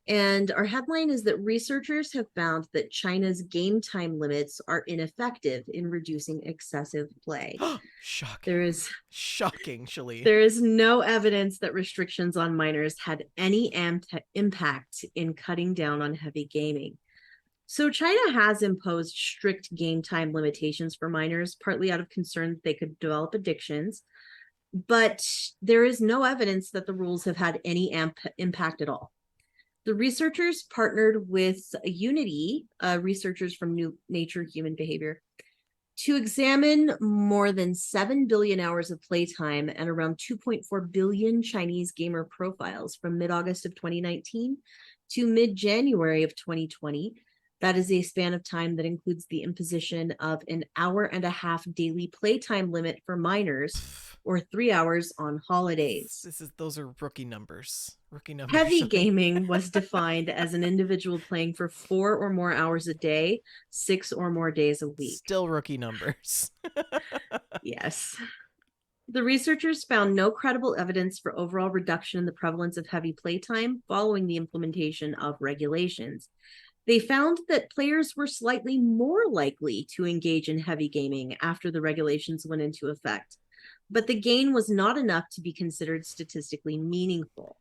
And our headline is that researchers have found that China's game time limits are ineffective in reducing excessive play. Shocking. There is Shocking, Shalee. there is no evidence that restrictions on minors had any impact in cutting down on heavy gaming. So China has imposed strict game time limitations for minors, partly out of concern that they could develop addictions, but there is no evidence that the rules have had any impact at all. The researchers partnered with Unity, researchers from New Nature Human Behavior, to examine more than 7 billion hours of playtime and around 2.4 billion Chinese gamer profiles from mid-August of 2019 to mid-January of 2020. That is a span of time that includes the imposition of an hour and a half daily playtime limit for minors or 3 hours on holidays. Those are rookie numbers. Rookie numbers, Heavy Shalee. gaming was defined as an individual playing for 4 or more hours a day, 6 or more days a week. Still rookie numbers. Yes. The researchers found no credible evidence for overall reduction in the prevalence of heavy playtime following the implementation of regulations. They found that players were slightly more likely to engage in heavy gaming after the regulations went into effect, but the gain was not enough to be considered statistically meaningful.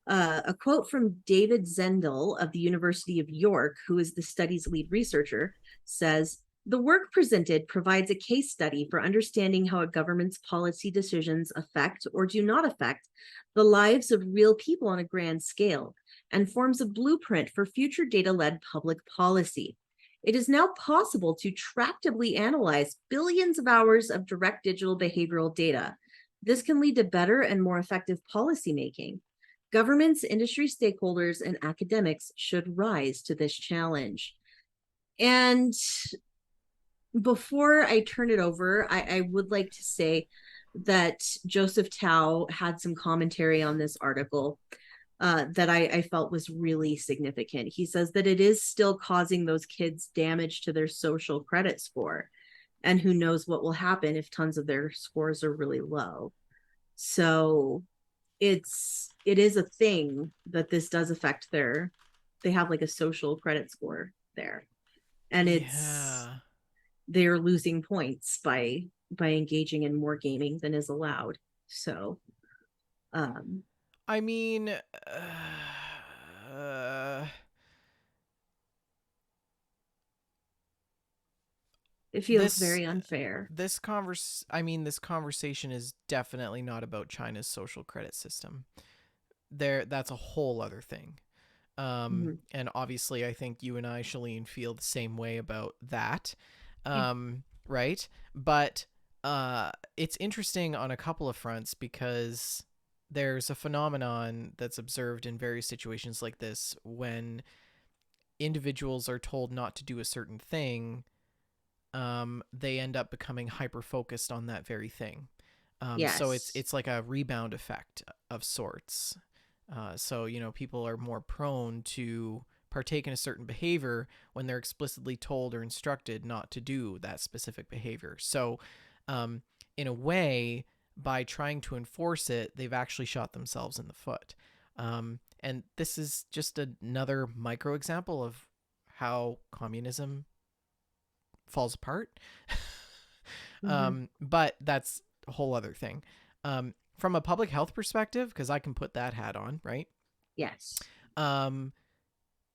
A quote from David Zendel of the University of York, who is the study's lead researcher, says, "The work presented provides a case study for understanding how a government's policy decisions affect or do not affect the lives of real people on a grand scale and forms a blueprint for future data-led public policy. It is now possible to tractably analyze billions of hours of direct digital behavioral data. This can lead to better and more effective policymaking. Governments, industry stakeholders, and academics should rise to this challenge." And before I turn it over, I would like to say that Joseph Tao had some commentary on this article that I felt was really significant. He says that it is still causing those kids damage to their social credit score. And who knows what will happen if tons of their scores are really low. So it is a thing that this does affect they have like a social credit score there, and it's Yeah. they're losing points by engaging in more gaming than is allowed. So um I mean, it feels this very unfair. this conversation is definitely not about China's social credit system. That's a whole other thing. Mm-hmm. And obviously, I think you and I, Shalene, feel the same way about that. Yeah. Right? But it's interesting on a couple of fronts because there's a phenomenon that's observed in various situations like this when individuals are told not to do a certain thing, they end up becoming hyper focused on that very thing. So Yes. it's like a rebound effect of sorts. So people are more prone to partake in a certain behavior when they're explicitly told or instructed not to do that specific behavior. So, um, in a way, by trying to enforce it, they've actually shot themselves in the foot. And this is just another micro example of how communism falls apart. Mm-hmm. But that's a whole other thing. From a public health perspective, because I can put that hat on, right? Yes. Um,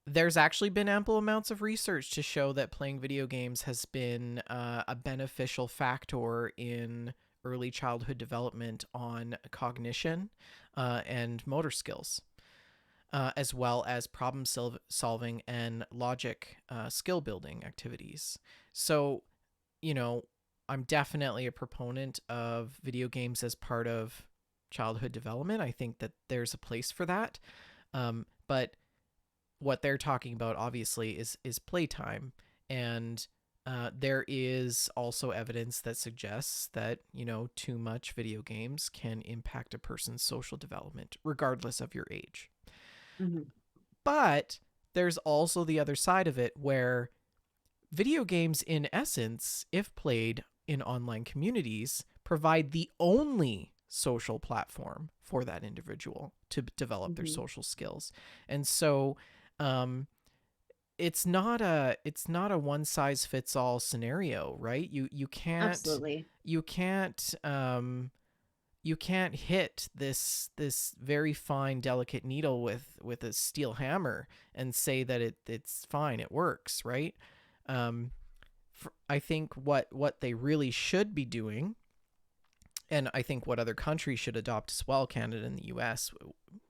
there's actually been ample amounts of research to show that playing video games has been a beneficial factor in early childhood development on cognition and motor skills, as well as problem solving and logic skill building activities. So, you know, I'm definitely a proponent of video games as part of childhood development. I think that there's a place for that. But what they're talking about obviously is playtime, and there is also evidence that suggests that too much video games can impact a person's social development regardless of your age. Mm-hmm. But there's also the other side of it where video games, in essence, if played in online communities, provide the only social platform for that individual to develop their Mm-hmm. social skills. And so um, it's not a one size fits all scenario, right? Absolutely. You can't you can't hit this very fine delicate needle with a steel hammer and say that it's fine, it works, right? um I think what they really should be doing, and I think what other countries should adopt as well, Canada and the US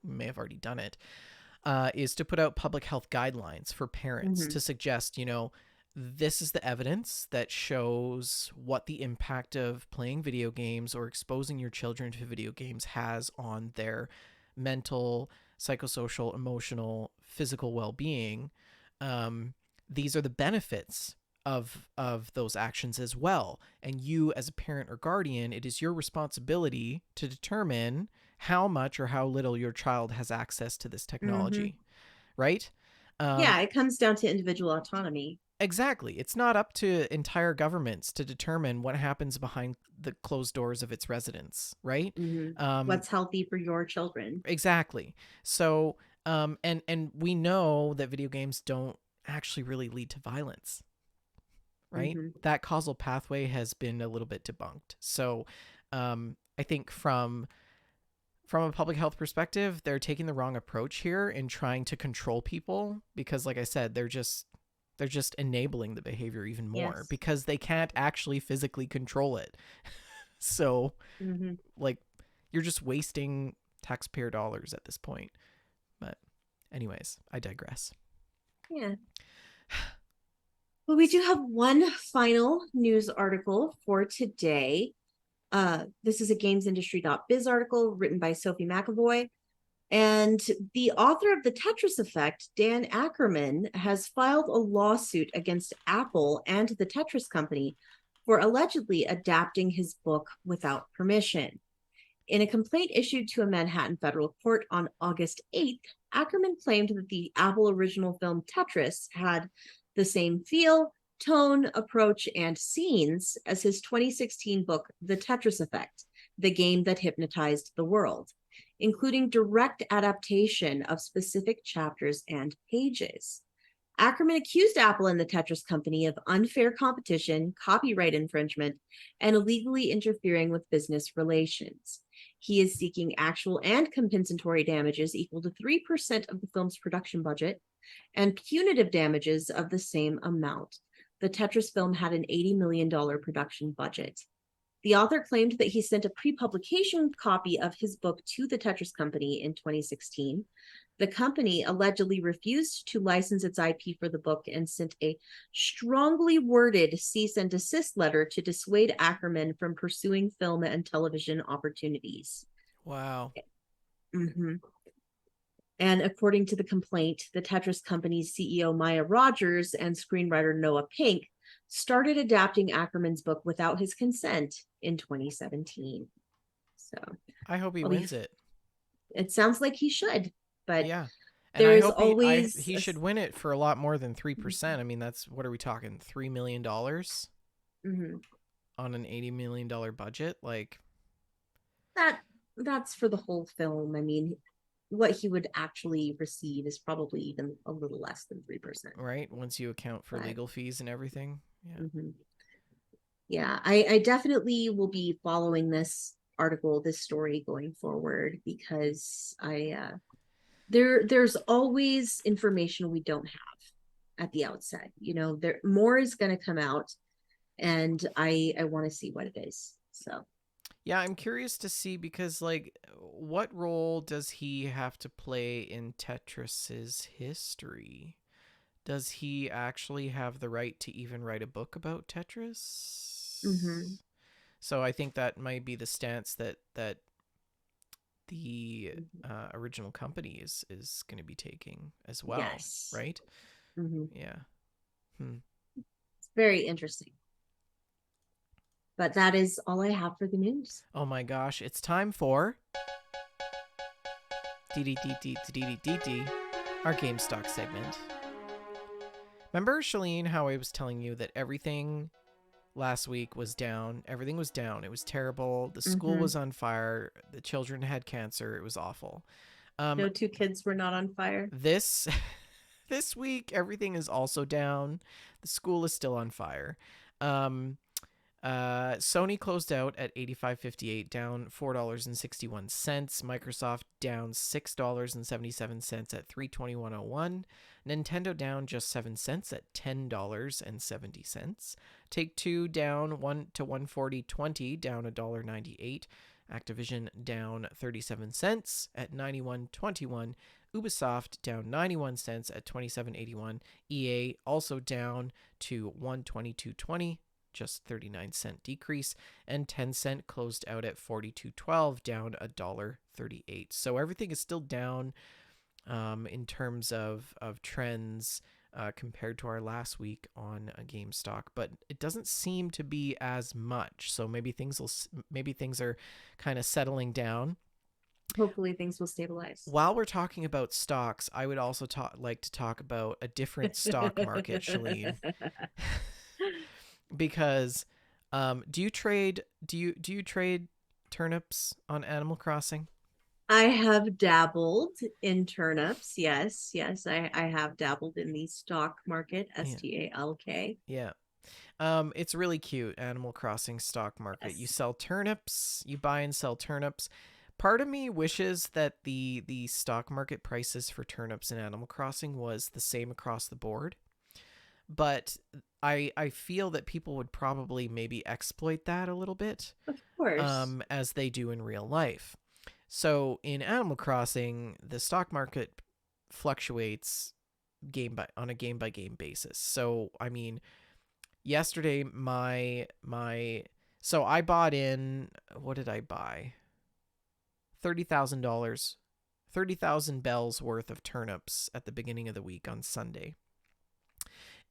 may have already done it, is to put out public health guidelines for parents Mm-hmm. to suggest, this is the evidence that shows what the impact of playing video games or exposing your children to video games has on their mental, psychosocial, emotional, physical well-being. These are the benefits of those actions as well. And you, as a parent or guardian, it is your responsibility to determine how much or how little your child has access to this Mm-hmm. technology, right? Yeah, it comes down to individual autonomy. Exactly. It's not up to entire governments to determine what happens behind the closed doors of its residents, right? Mm-hmm. Um, What's healthy for your children? exactly. So, and we know that video games don't actually really lead to violence, right? Mm-hmm. That causal pathway has been a little bit debunked. So, I think from a public health perspective, they're taking the wrong approach here in trying to control people because, like I said, they're just enabling the behavior even more Yes. because they can't actually physically control it. So, Mm-hmm. like, you're just wasting taxpayer dollars at this point. But, anyways, I digress. Yeah. Well, we do have one final news article for today. This is a gamesindustry.biz article written by Sophie McAvoy. And the author of The Tetris Effect, Dan Ackerman, has filed a lawsuit against Apple and the Tetris Company for allegedly adapting his book without permission. In a complaint issued to a Manhattan federal court on August 8th, Ackerman claimed that the Apple original film Tetris had the same feel, tone, approach, and scenes as his 2016 book, The Tetris Effect, the game that hypnotized the world, including direct adaptation of specific chapters and pages. Ackerman accused Apple and the Tetris Company of unfair competition, copyright infringement, and illegally interfering with business relations. He is seeking actual and compensatory damages equal to 3% of the film's production budget and punitive damages of the same amount. The Tetris film had an $80 million production budget. The author claimed that he sent a pre publication copy of his book to the Tetris Company in 2016, The company allegedly refused to license its IP for the book and sent a strongly worded cease and desist letter to dissuade Ackerman from pursuing film and television opportunities. Wow. Mm-hmm. And according to the complaint, the Tetris company's CEO Maya Rogers and screenwriter Noah Pink started adapting Ackerman's book without his consent in 2017. So I hope he I'll be, wins it. it sounds like he should, but Yeah. And there I is hope always he should win it for a lot more than 3%. I mean, that's, what are we talking? $3 million mm-hmm. on an $80 million budget? Like, that that's for the whole film. I mean, what he would actually receive is probably even a little less than 3%. right? Once you account for But legal fees and everything. Yeah. mm-hmm. Yeah, I definitely will be following this article, this story going forward because there's always information we don't have at the outset. You know, there more is going to come out, and I want to see what it is. So Yeah, I'm curious to see because, like, what role does he have to play in Tetris's history? Does he actually have the right to even write a book about mm-hmm. Tetris? So I think that might be the stance that the original company is going to be taking as well, Yes, right? mm-hmm. Yeah. Hmm. It's very interesting. But that is all I have for the news. Oh my gosh, it's time for our Gamestocks segment. Remember, Shalene, how I was telling you that everything last week was down? Everything was down. It was terrible. The school Mm-hmm. was on fire. The children had cancer. It was awful. No two kids were not on fire. This this week, everything is also down. The school is still on fire. Sony closed out at $85.58, down $4.61. Microsoft down $6.77 at $321.01. Nintendo down just 7 cents at $10.70. Take Two down 1 to 140.20, down $1.98. Activision down 37 cents at 91.21. Ubisoft down 91 cents at 27.81. EA also down to 122.20, just 39-cent decrease, and Tencent closed out at 42.12, down $1.38. So everything is still down in terms of trends compared to our last week on GameStop, but it doesn't seem to be as much. So maybe things are kind of settling down. Hopefully things will stabilize. While we're talking about stocks, I would also like to talk about a different stock market, Shalene. Because do you trade turnips on Animal Crossing? I have dabbled in turnips. Yes, yes, I have dabbled in the stock market, STALK. Yeah. It's really cute, Animal Crossing stock market. Yes. You sell turnips, you buy and sell turnips. Part of me wishes that the stock market prices for turnips in Animal Crossing was the same across the board. But I feel that people would probably maybe exploit that a little bit, Of course. as they do in real life. So in Animal Crossing, the stock market fluctuates on a game by game basis. So I mean, yesterday so I bought in, what did I buy? $30,000, 30,000 bells worth of turnips at the beginning of the week on Sunday.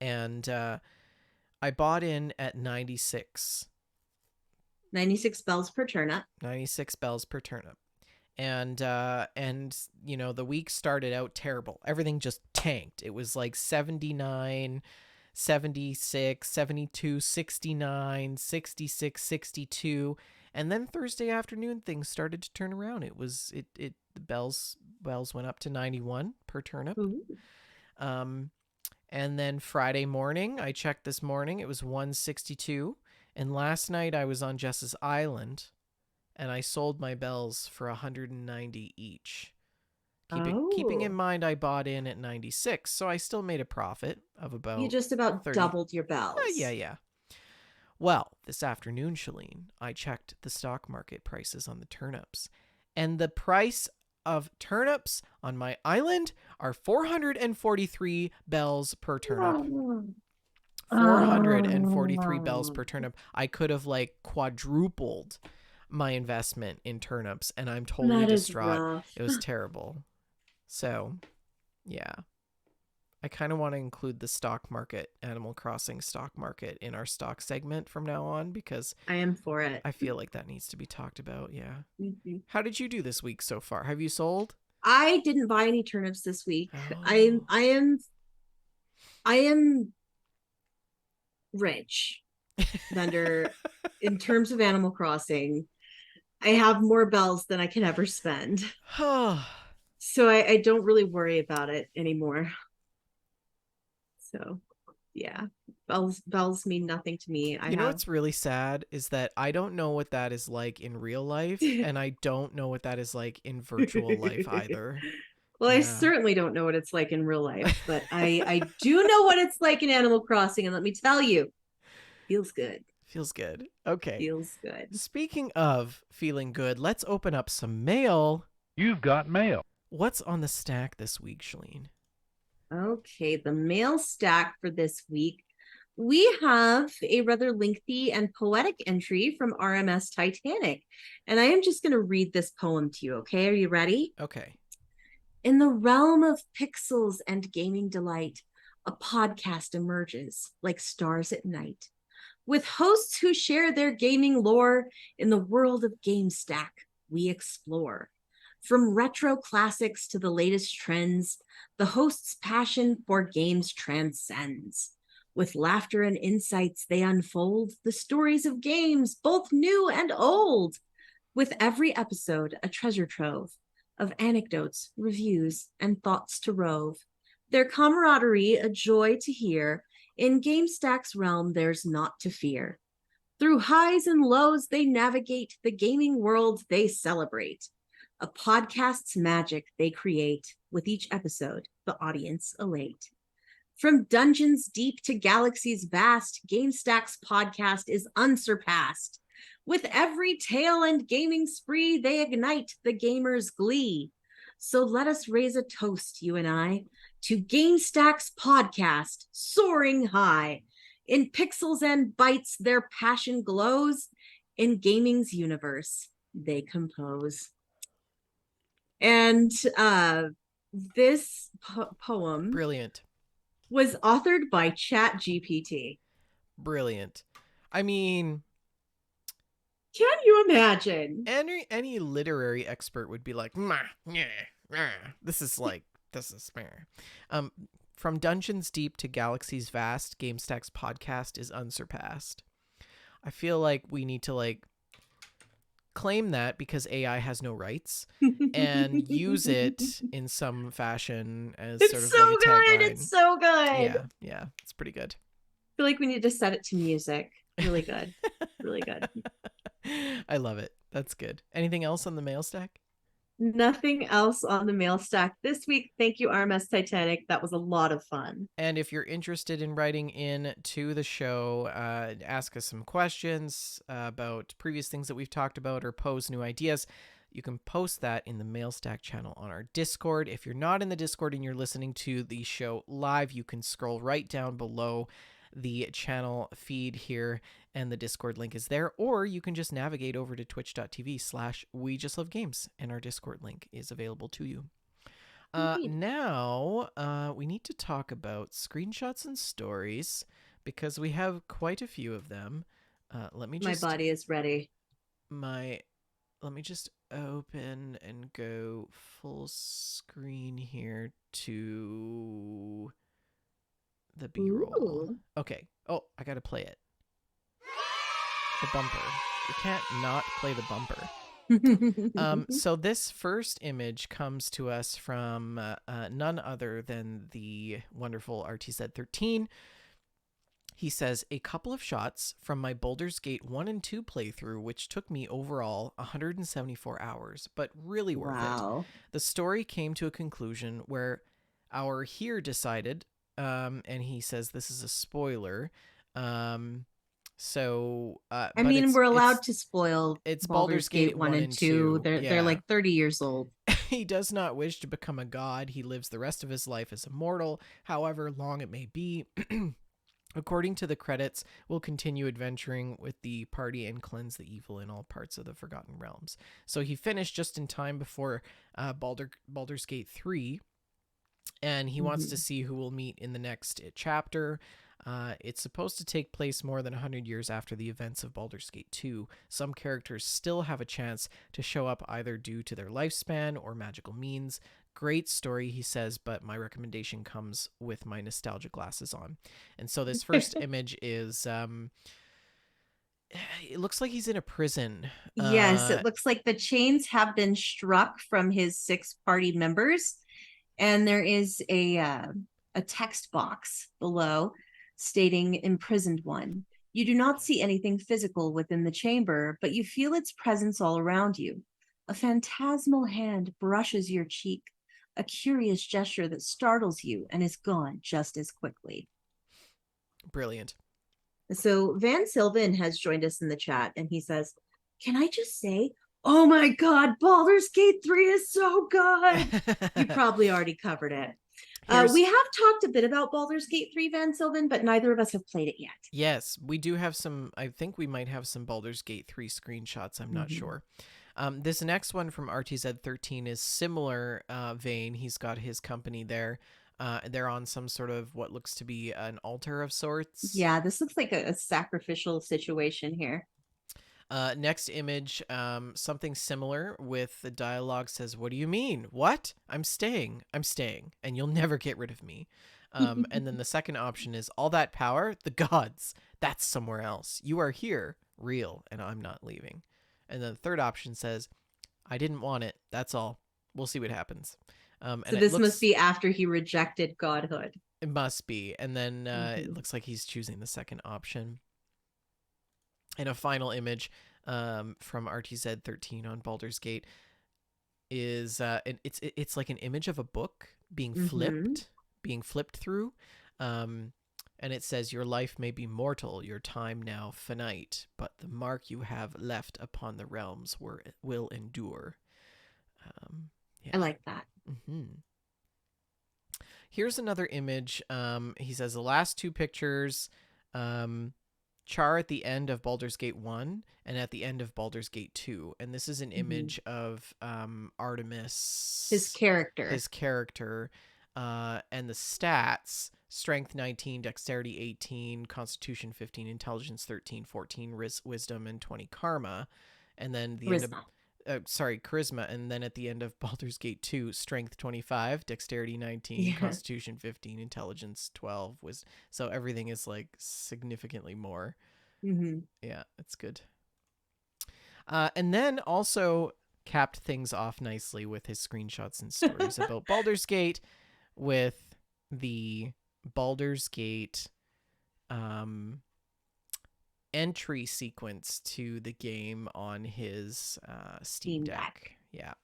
And I bought in at 96. 96 bells per turnip. 96 bells per turnip. And you know, the week started out terrible. Everything just tanked. It was like 79, 76, 72, 69, 66, 62. And then Thursday afternoon things started to turn around. The bells went up to 91 per turnip. Ooh. And then Friday morning, I checked this morning, it was 162. And last night I was on Jess's Island and I sold my bells for 190 each. Keeping in mind I bought in at 96, so I still made a profit of about You just about 30. doubled your bells. Yeah. Well, this afternoon, Shalene, I checked the stock market prices on the turnips, and the price of turnips on my island are 443 bells per turnip. Oh. 443 bells per turnip. I could have like quadrupled my investment in turnips, and I'm totally That is distraught. rough. It was terrible. So, yeah. I kind of want to include the stock market, Animal Crossing stock market, in our stock segment from now on because I am for it. I feel like that needs to be talked about. Yeah. Mm-hmm. How did you do this week so far? Have you sold? I didn't buy any turnips this week. I Oh. I am I am rich, Thunder. In terms of Animal Crossing, I have more bells than I can ever spend. So I don't really worry about it anymore. So yeah. Bells mean nothing to me. I You know have what's really sad is that I don't know what that is like in real life, and I don't know what that is like in virtual life either. well, I Yeah. certainly don't know what it's like in real life, but I do know what it's like in Animal Crossing, and let me tell you, feels good. Feels good. Okay. Feels good. Speaking of feeling good, let's open up some mail. You've got mail. What's on the stack this week, Shalene? Okay, the mail stack for this week. We have a rather lengthy and poetic entry from RMS Titanic. And I am just going to read this poem to you, okay? Are you ready? Okay. In the realm of pixels and gaming delight, a podcast emerges like stars at night, with hosts who share their gaming lore. In the world of Gamestack, we explore. From retro classics to the latest trends, the host's passion for games transcends. With laughter and insights, they unfold the stories of games, both new and old. With every episode, a treasure trove of anecdotes, reviews, and thoughts to rove. Their camaraderie a joy to hear. In GameStack's realm, there's naught to fear. Through highs and lows, they navigate the gaming world they celebrate. A podcast's magic they create. With each episode, the audience elate. From dungeons deep to galaxies vast, GameStack's podcast is unsurpassed. With every tale and gaming spree, they ignite the gamer's glee. So let us raise a toast, you and I, to GameStack's podcast, soaring high. In pixels and bytes, their passion glows. In gaming's universe, they compose. And this poem Brilliant. was authored by ChatGPT. Brilliant. I mean, Can you imagine? any literary expert would be like, this is from dungeons deep to galaxies vast, GameStack's podcast is unsurpassed. I feel like we need to like claim that because AI has no rights and use it in some fashion as It's sort of so like a good. tagline. It's so good. Yeah, it's pretty good. I feel like we need to set it to music. Really good. Really good. I love it. That's good. Anything else on the mail stack? Nothing else on the mail stack this week. Thank you, RMS Titanic. That was a lot of fun. And if you're interested in writing in to the show, ask us some questions about previous things that we've talked about or pose new ideas, you can post that in the mail stack channel on our Discord. If you're not in the Discord and you're listening to the show live, you can scroll right down below the channel feed here and the Discord link is there, or you can just navigate over to twitch.tv/we just love games and our Discord link is available to you. Now we need to talk about screenshots and stories because we have quite a few of them. Let me just My body is ready. Let me just open and go full screen here to the B-roll. Ooh. Okay. Oh, I gotta play it. The bumper. You can't not play the bumper. So this first image comes to us from none other than the wonderful RTZ13. He says, a couple of shots from my Baldur's Gate 1 and 2 playthrough, which took me overall 174 hours, but really worth it. The story came to a conclusion where our here decided, and he says this is a spoiler, I mean, we're allowed to spoil it's Baldur's Gate 1 and 2. They're like 30 years old. He does not wish to become a god. He lives the rest of his life as a mortal, however long it may be. According to the credits, will continue adventuring with the party and cleanse the evil in all parts of the Forgotten Realms. So he finished just in time before Baldur's Gate 3, and he wants to Mm-hmm. see who we'll meet in the next chapter. It's supposed to take place more than 100 years after the events of Baldur's Gate 2. Some characters still have a chance to show up either due to their lifespan or magical means. Great story, he says, but my recommendation comes with my nostalgia glasses on. And so this first image is it looks like he's in a prison. Yes, it looks like the chains have been struck from his six party members, and there is a text box below stating imprisoned one. You do not see anything physical within the chamber, but you feel its presence all around you. A phantasmal hand brushes your cheek, a curious gesture that startles you and is gone just as quickly. Brilliant. So Van Sylvan has joined us in the chat and he says, "Can I just say, oh my God, Baldur's Gate 3 is so good." You probably already covered it. Here's We have talked a bit about Baldur's Gate 3, Van Sylvan, but neither of us have played it yet. Yes, we do have some. I think we might have some Baldur's Gate 3 screenshots. I'm not Mm-hmm. sure. This next one from RTZ13 is similar vein. He's got his company there. They're on some sort of what looks to be an altar of sorts. Yeah, this looks like a sacrificial situation here. Next image, something similar with the dialogue says, "What do you mean? What? I'm staying. I'm staying, and you'll never get rid of me." And then the second option is, "All that power, the gods. That's somewhere else. You are here, real, and I'm not leaving." And then the third option says, "I didn't want it. That's all. We'll see what happens." So And it this must looks, be after he rejected godhood. it must be. And then it Mm-hmm. looks like he's choosing the second option. And a final image from RTZ13 on Baldur's Gate is it's like an image of a book Mm-hmm. being flipped through, um, and it says, "Your life may be mortal, your time now finite, but the mark you have left upon the realms will endure." I Yeah. like that. Here's another image. He says the last two pictures. Um, Char at the end of Baldur's Gate 1 and at the end of Baldur's Gate 2. And this is an Mm-hmm. image of His Artemis, character. his character, and the stats: strength 19, dexterity 18, constitution 15, intelligence 13, 14, wisdom, and 20 karma. And then the end of Charisma. charisma, and then at the end of Baldur's Gate 2, strength 25, dexterity 19, Yeah. constitution 15, intelligence 12, was so everything is like significantly more. Mm-hmm. Yeah, it's good. And then also capped things off nicely with his screenshots and stories about Baldur's Gate with the Baldur's Gate um, entry sequence to the game on his Steam Steam Deck. Deck. Yeah,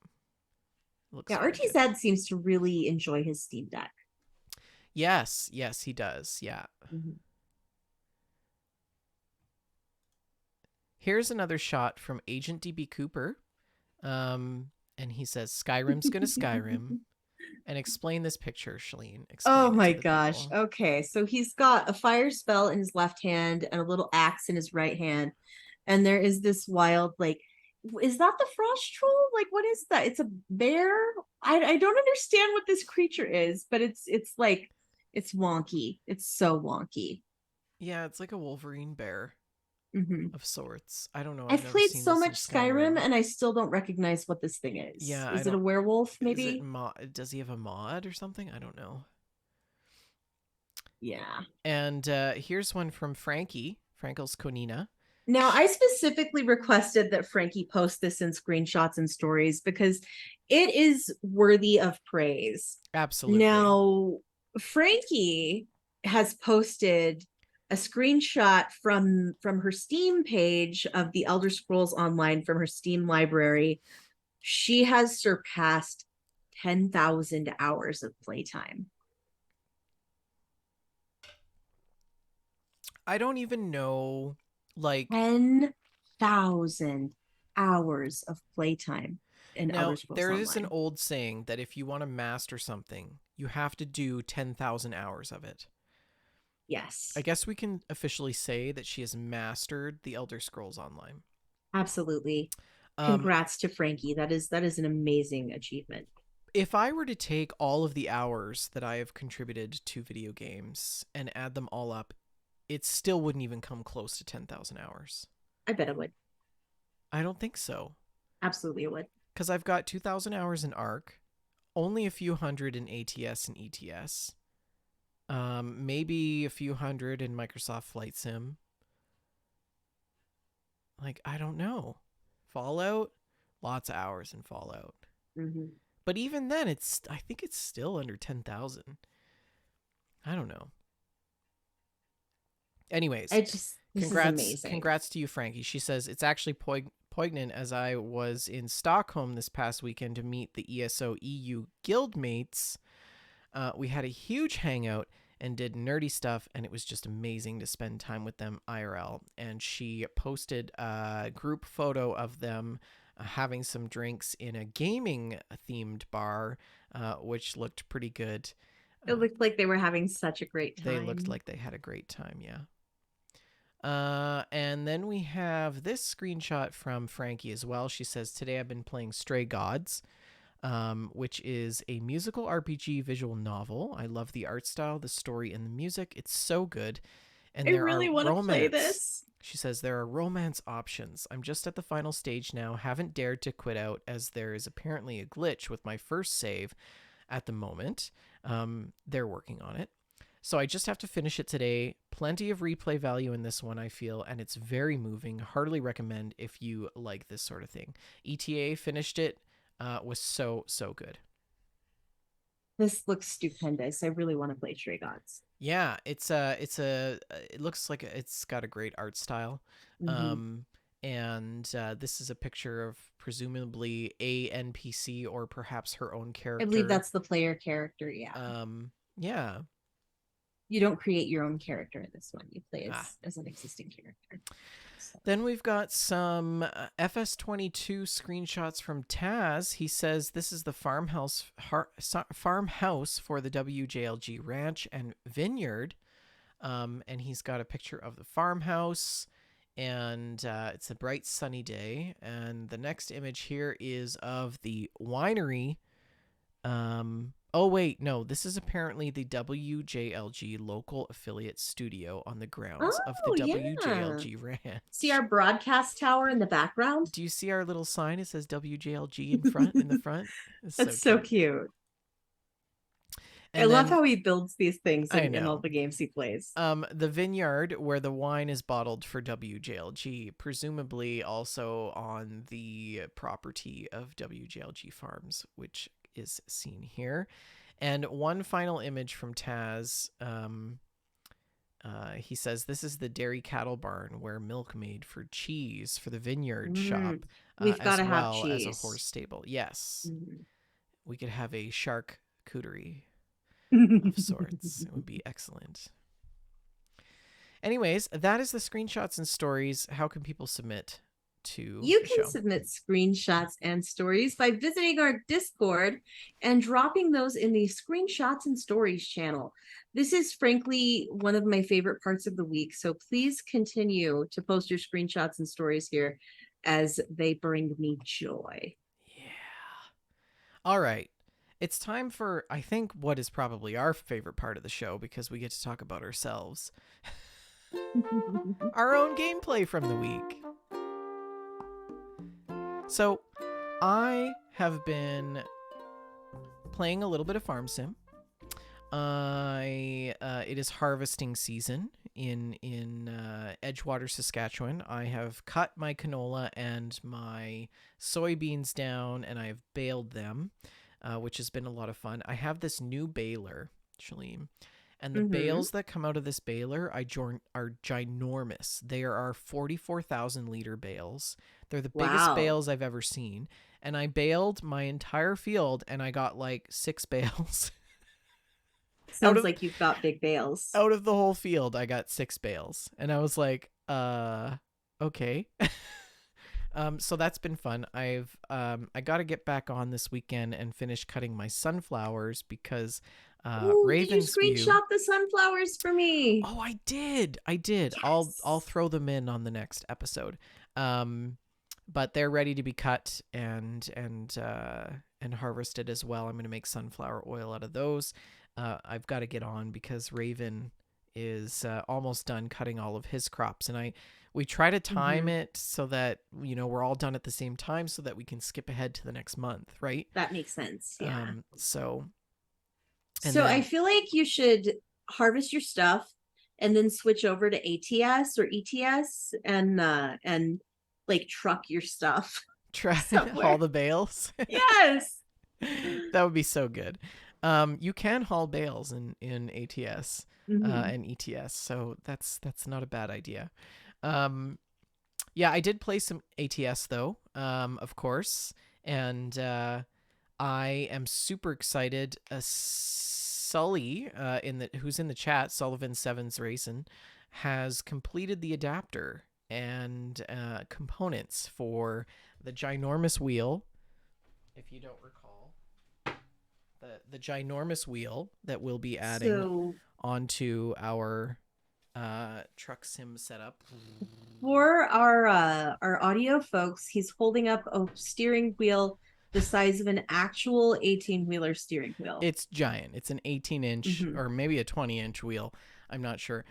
looks Yeah, very good. RTZ seems to really enjoy his Steam Deck. Yes, yes, he does. Yeah. Mm-hmm. Here's another shot from Agent DB Cooper. And he says, "Skyrim's gonna Skyrim." And explain this picture, Shalene. Oh Explain it my to the gosh. people. Okay. So he's got a fire spell in his left hand and a little axe in his right hand. And there is this wild, like, is that the frost troll? Like, what is that? It's a bear. I don't understand what this creature is, but it's like it's wonky. It's so wonky. Yeah, it's like a Wolverine bear Hmm. of sorts. I don't know. I've I've never played seen so this in much Skyrim Skyrim. and I still don't recognize what this thing is. Yeah, I Is it a don't. werewolf, Is it maybe? Does he have a mod or something? I don't know. Yeah. And here's one from Frankie, Frankel's Konina. Now, I specifically requested that Frankie post this in screenshots and stories because it is worthy of praise. Absolutely. Now, Frankie has posted a screenshot from her Steam page of the Elder Scrolls Online from her Steam library. She has surpassed 10,000 hours of playtime. I don't even know, like, 10,000 hours of playtime. in Elder Now, Scrolls there is an Online. old saying that if you want to master something, you have to do 10,000 hours of it. I Yes, guess we can officially say that she has mastered the Elder Scrolls Online. absolutely. Um, Congrats to Frankie. That is an amazing achievement. if I were to take all of the hours that I have contributed to video games and add them all up, it still wouldn't even come close to 10,000 hours. I bet it would. I don't think so. Absolutely it would. Because I've got 2,000 hours in ARC, only a few hundred in ATS and ETS, maybe a few hundred in Microsoft Flight Sim. Like, I don't know. Fallout, lots of hours in Fallout. Mm-hmm. But even then, I think it's still under 10,000. I don't know. Anyways, This is amazing. congrats to you, Frankie. She says it's actually poignant as I was in Stockholm this past weekend to meet the ESO EU guildmates. We had a huge hangout and did nerdy stuff, and it was just amazing to spend time with them IRL. And she posted a group photo of them having some drinks in a gaming themed bar, which looked pretty good. It looked like they were having such a great They looked time. like they had a great time, yeah. And then we have this screenshot from Frankie as well. She says, "Today I've been playing Stray Gods, which is a musical RPG visual novel. I love the art style, the story, and the music. It's so good. I And there are really want to play romance." this. She says, "There are romance options. I'm just at the final stage now. Haven't dared to quit out as there is apparently a glitch with my first save at the moment. They're working on it. So I just have to finish it today. Plenty of replay value in this one, I feel, and it's very moving. Heartily recommend if you like this sort of thing." ETA finished it. Was so good. This looks stupendous. I really want to play Stray Gods. Yeah, it looks like it's got a great art style. Mm-hmm. Um, and this is a picture of presumably a NPC or perhaps her own I believe character. that's the player character. Yeah. Yeah. You don't create your own character in this one. You play Ah. as an existing character. So. Then we've got some FS22 screenshots from Taz. He says this is the farmhouse for the WJLG ranch and vineyard. And he's got a picture of the farmhouse, and it's a bright sunny day. And the next image here is of the winery. Oh wait, no, this is apparently the WJLG local affiliate studio on the grounds of the Oh, yeah. WJLG See ranch. our broadcast tower in the background? Do you see our little sign? It says WJLG in the front. It's so That's so cute. cute. I And love then how he builds these things I in all know. the games he plays. The vineyard where the wine is bottled for WJLG, presumably also on the property of WJLG Farms, which is seen here. And one final image from Taz. He says this is the dairy cattle barn where milk made for cheese for the vineyard shop, We've got as to have well as a horse cheese. stable. Yes, Mm. we could have a charcuterie of sorts. It would be excellent. Anyways, that is the screenshots and stories. How can people submit to You the can show? submit screenshots and stories by visiting our Discord and dropping those in the screenshots and stories channel. This is frankly one of my favorite parts of the week. So please continue to post your screenshots and stories here as they bring me joy. Yeah. All right. It's time for, I think, what is probably our favorite part of the show because we get to talk about ourselves. Our own gameplay from the week. So, I have been playing a little bit of Farm Sim. It is harvesting season in Edgewater, Saskatchewan. I have cut my canola and my soybeans down, and I have baled them, which has been a lot of fun. I have this new baler, Shalene, and the bales that come out of this baler are ginormous. There are 44,000 liter bales. They're the biggest Wow. bales I've ever seen. And I baled my entire field, and I got like 6 bales. out Sounds of like you've got big bales. out of the whole field, I got 6 bales, and I was like, okay. So that's been fun. I got to get back on this weekend and finish cutting my sunflowers because Ooh, did you Raven's View. screenshot the sunflowers for me? Oh, I did. I did. I'll Yes. throw them in on the next episode. Um, but they're ready to be cut and harvested as well. I'm going to make sunflower oil out of those. I've got to get on because Raven is almost done cutting all of his crops, and I we try to time Mm-hmm. it so that we're all done at the same time so that we can skip ahead to the next month, right? That makes sense. Yeah. So and So I then feel like you should harvest your stuff and then switch over to ATS or ETS and like truck your stuff try haul somewhere. the bales. Yes. That would be so good. You can haul bales in ATS Mm-hmm. and ETS, so that's not a bad idea. Um, yeah, I did play some ATS though, of course, and I am super excited. Sully, who's in the chat, Sullivan Sevens Racing, has completed the adapter and components for the ginormous wheel. If you don't recall, the ginormous wheel that we'll be adding So onto our truck sim setup. for our audio folks, he's holding up a steering wheel the size of an actual 18-wheeler steering wheel. It's giant. It's an 18-inch Mm-hmm. or maybe a 20-inch wheel. I'm not sure.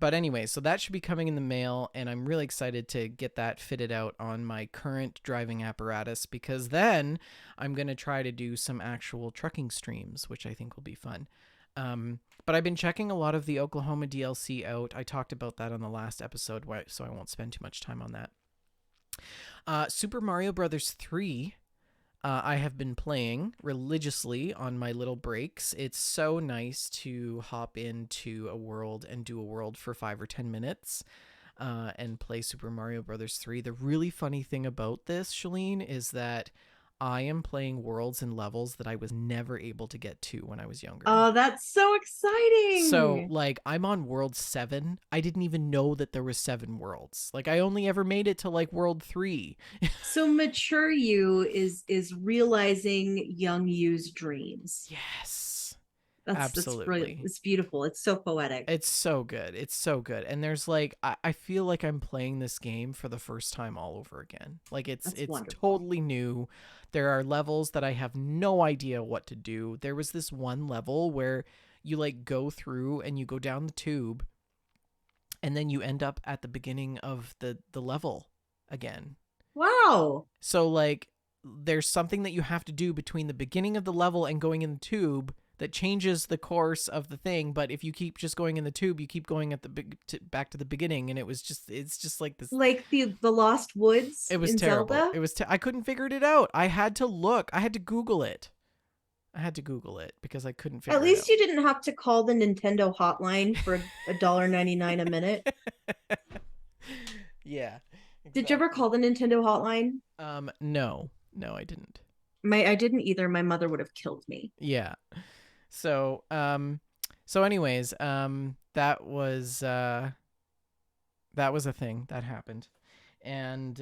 But anyway, so that should be coming in the mail, and I'm really excited to get that fitted out on my current driving apparatus because then I'm going to try to do some actual trucking streams, which I think will be fun. But I've been checking a lot of the Oklahoma DLC out. I talked about that on the last episode, so I won't spend too much time on that. Super Mario Brothers 3 I have been playing religiously on my little breaks. It's so nice to hop into a world and do a world for 5 or 10 minutes and play Super Mario Brothers 3. The really funny thing about this, Shalene, is that I am playing worlds and levels that I was never able to get to when I was younger. Oh, that's so So, exciting. like, I'm on world 7. I didn't even know that there was 7 worlds. Like, I only ever made it to like world 3. So mature you is realizing young you's dreams. Yes. That's brilliant. Absolutely. It's beautiful. It's so poetic. It's so good. It's so good. And there's like I feel like I'm playing this game for the first time all over again. Like That's it's wonderful. totally new. There are levels that I have no idea what to do. There was this one level where you like go through and you go down the tube and then you end up at the beginning of the level again. Wow. So like there's something that you have to do between the beginning of the level and going in the tube that changes the course of the thing, but if you keep just going in the tube, you keep going at the back to the beginning, and it's just like this. Like the Lost Woods It was in terrible. Zelda. I couldn't figure it out. I had to look. I had to Google it. I had to Google it because I couldn't At figure it least out. you didn't have to call the Nintendo hotline for $1.99 a minute. Yeah, Did you ever exactly. call the Nintendo hotline? No, no, I didn't. I didn't either. My mother would have killed me. Yeah. So, anyways, that was a thing that happened, and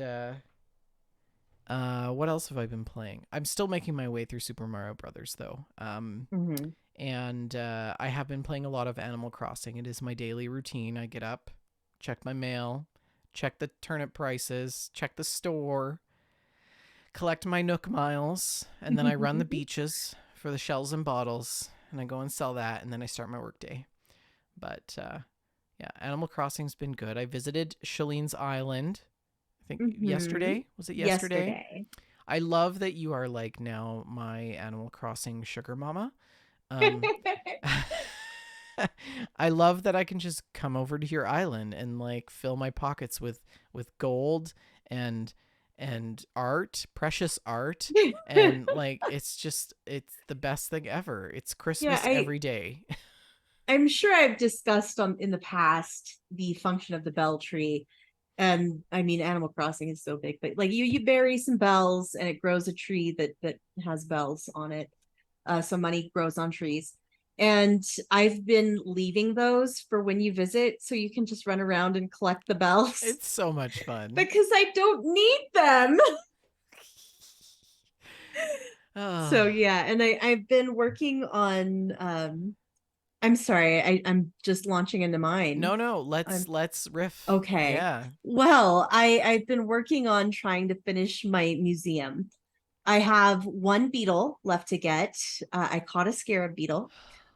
what else have I been playing? I'm still making my way through Super Mario Brothers though. Mm-hmm. And I have been playing a lot of Animal Crossing. It is my daily routine. I get up, check my mail, check the turnip prices, check the store, collect my Nook miles, and then I run the beaches for the shells and bottles, and I go and sell that, and then I start my workday. But yeah, Animal Crossing's been good. I visited Shalene's Island. I think Mm-hmm. yesterday. Was it yesterday? Yesterday. I love that you are like now my Animal Crossing sugar mama. Um, I love that I can just come over to your island and like fill my pockets with gold and art, precious art, and like it's the best thing ever. It's Yeah, Christmas every day. I'm sure I've discussed in the past the function of the bell tree. And I mean, Animal Crossing is so big, but like you bury some bells and it grows a tree that has bells on it. So money grows on trees. And I've been leaving those for when you visit so you can just run around and collect the bells It's so much fun. because I don't need them. So Oh. yeah, and I've been working on I'm sorry, I'm just launching into mine. No, I'm let's riff. okay. Yeah. Well, I've been working on trying to finish my museum. I have one beetle left to get. I caught a scarab beetle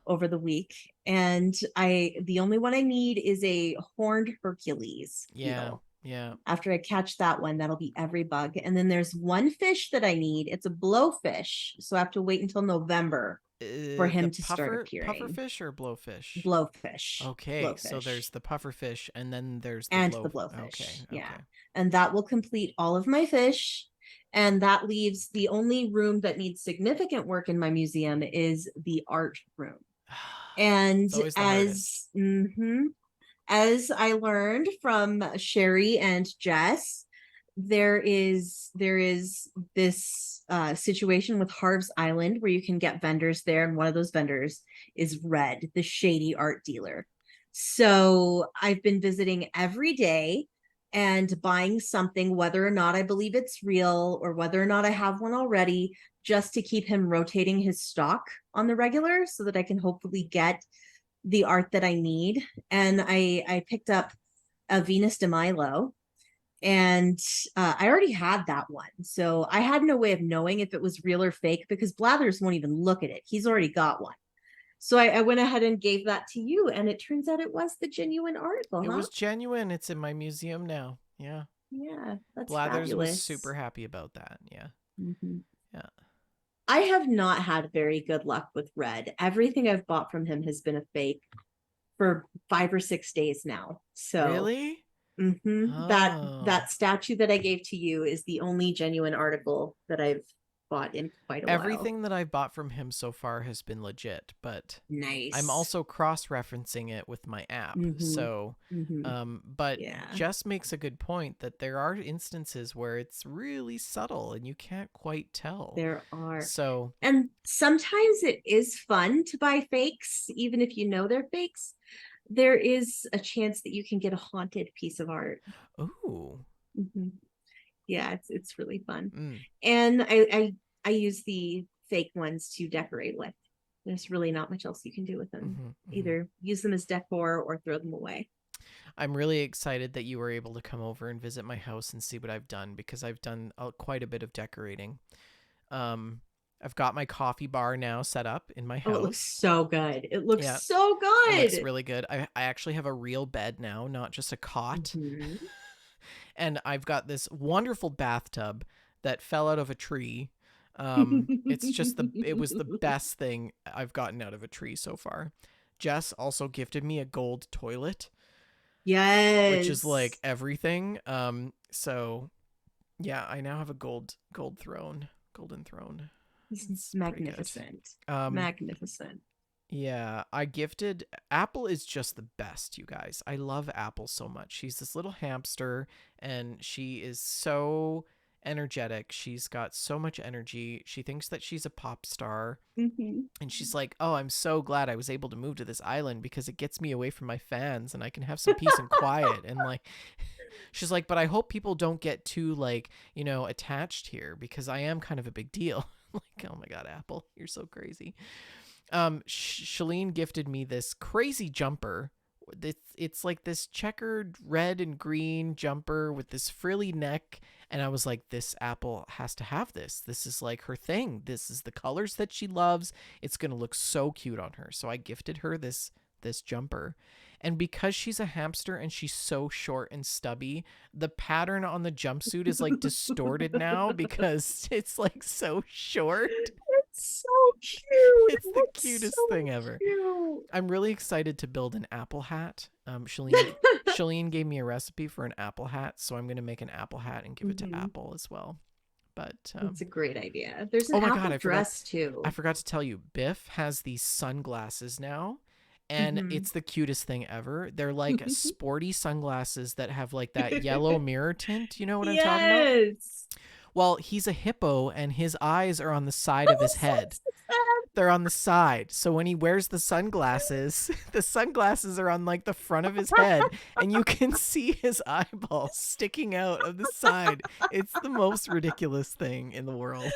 over the week, and I the only one I need is a horned Hercules Yeah. beetle. Yeah. After I catch that one, that'll be every bug. And then there's one fish that I need. It's a blowfish, so I have to wait until November for The him to start appearing. pufferfish or blowfish? Blowfish, Okay, so blowfish, there's the pufferfish and then there's the and blow. the Okay, blowfish. Yeah, okay. and that will complete all of my fish. And that leaves the only room that needs significant work in my museum is the art room. And It's always the hardest. as I learned from Sherry and Jess, there is this situation with Harv's Island where you can get vendors there, and one of those vendors is Red, the shady art dealer. So I've been visiting every day and buying something, whether or not I believe it's real or whether or not I have one already, just to keep him rotating his stock on the regular so that I can hopefully get the art that I need. And I picked up a Venus de Milo, and I already had that one. So I had no way of knowing if it was real or fake because Blathers won't even look at it. He's already got one. So I went ahead and gave that to you, and it turns out it was the genuine article, It huh? was genuine. It's in my museum now. Yeah. Yeah, that's Blathers was super fabulous. happy about that. Yeah. Mm-hmm. Yeah. I have not had very good luck with Red. Everything I've bought from him has been a fake for 5 or 6 days now. So Really? that Oh. statue that I gave to you is the only genuine article that I've bought in quite a while. Everything that I've bought from him so far has been legit, but I'm Nice. also cross-referencing it with my app. Mm-hmm. So, Mm-hmm. but Yeah, Jess makes a good point that there are instances where it's really subtle and you can't quite tell. there are. So, And sometimes it is fun to buy fakes, even if you know they're fakes. There is a chance that you can get a haunted piece of art. ooh, Mm-hmm. Yeah, it's really fun. mm, And I use the fake ones to decorate with. There's really not much else you can do with them. mm-hmm, mm-hmm. Either use them as decor or throw them away. I'm really excited that you were able to come over and visit my house and see what I've done because I've done quite a bit of decorating. Um, I've got my coffee bar now set up in my Oh, it looks house. so good. It looks Yeah, so it looks good. really good. I actually have a real bed now, not just a cot. Mm-hmm. And I've got this wonderful bathtub that fell out of a tree. It's just it was the best thing I've gotten out of a tree so far. Jess also gifted me a gold toilet, which is like Yes. everything. So yeah, I now have a golden throne. It's It's pretty good. magnificent. Um, Magnificent. yeah, I gifted Apple is just the best, you guys. I love Apple so much. She's this little hamster and she is so energetic. She's got so much energy. She thinks that she's a pop star. Mm-hmm. And she's like, "Oh, I'm so glad I was able to move to this island because it gets me away from my fans and I can have some peace and quiet." And like she's like, "But I hope people don't get too like, attached here because I am kind of a big deal." Like, "Oh my god, Apple, you're so crazy." Shalene gifted me this crazy jumper. It's like this checkered red and green jumper with this frilly neck, and I was like, this Apple has to have this. This is like her thing. This is the colors that she loves. It's gonna look so cute on her. So I gifted her this jumper. And because she's a hamster and she's so short and stubby, the pattern on the jumpsuit is like distorted now because it's like so short. It's so cute. It It's the looks cutest so thing ever. cute. I'm really excited to build an apple hat. Shalene gave me a recipe for an apple hat, so I'm gonna make an apple hat and give it to Mm-hmm. Apple as well. But It's a great idea. There's an oh my god, apple dress I too. forgot to tell you, Biff has these sunglasses now, and Mm-hmm. it's the cutest thing ever. They're like sporty sunglasses that have like that yellow mirror tint. You know what I'm talking about? Yes. Well, he's a hippo, and his eyes are on the side of his So head. sad. they're on the side. So when he wears the sunglasses, the sunglasses are on like the front of his head and you can see his eyeballs sticking out of the side. It's the most ridiculous thing in the world.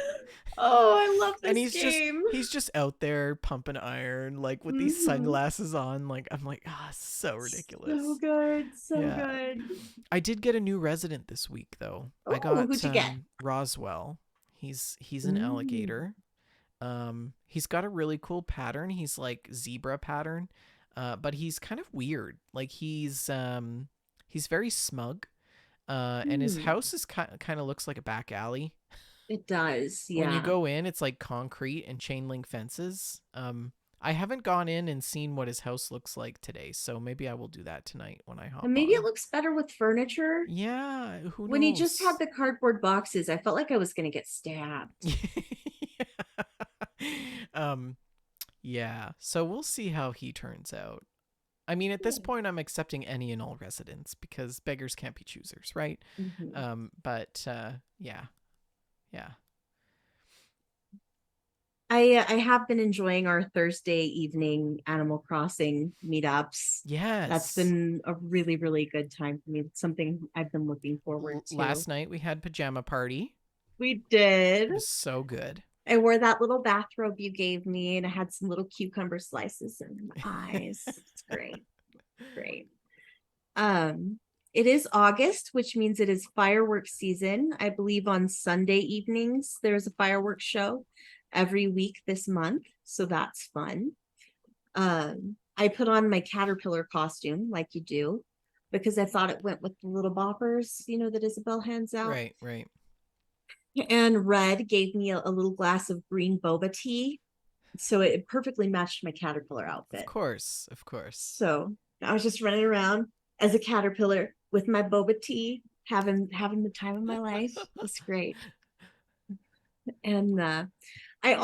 Oh, I love And this game. he's just out there pumping iron like with these Mm-hmm. sunglasses on. Like I'm like, so So ridiculous. good, so Yeah. good. I did get a new resident this week though. I Oh, got who'd you get? Roswell. He's an Mm. alligator. He's got a really cool pattern. He's like zebra pattern, but he's kind of weird. Like he's very smug. And his Hmm. house is kind of looks like a back alley. It does, When you yeah. go in, it's like concrete and chain link fences. I haven't gone in and seen what his house looks like today, so maybe I will do that tonight when I And hop maybe it on. looks better with furniture. Yeah, who When he just had knows? the cardboard boxes, I felt like I was going to get stabbed. um, yeah. So we'll see how he turns out. I mean, at this point, I'm accepting any and all residents because beggars can't be choosers, right? Mm-hmm. But yeah, yeah. I have been enjoying our Thursday evening Animal Crossing meetups. That's Yes. been a really, really good time for me. It's something I've been looking forward to. Last night we had pajama party. We did. It was so good. I wore that little bathrobe you gave me, and I had some little cucumber slices in my eyes. It's great. Great. Um, it is August, which means it is fireworks season. I believe on Sunday evenings there's a fireworks show every week this month, so that's fun. I put on my caterpillar costume like you do because I thought it went with the little boppers, that Isabel hands out. Right, right. And Red gave me a little glass of green boba tea, so it perfectly matched my caterpillar Of outfit. course, of course. So I was just running around as a caterpillar with my boba tea, having the time of my life. It's great. And I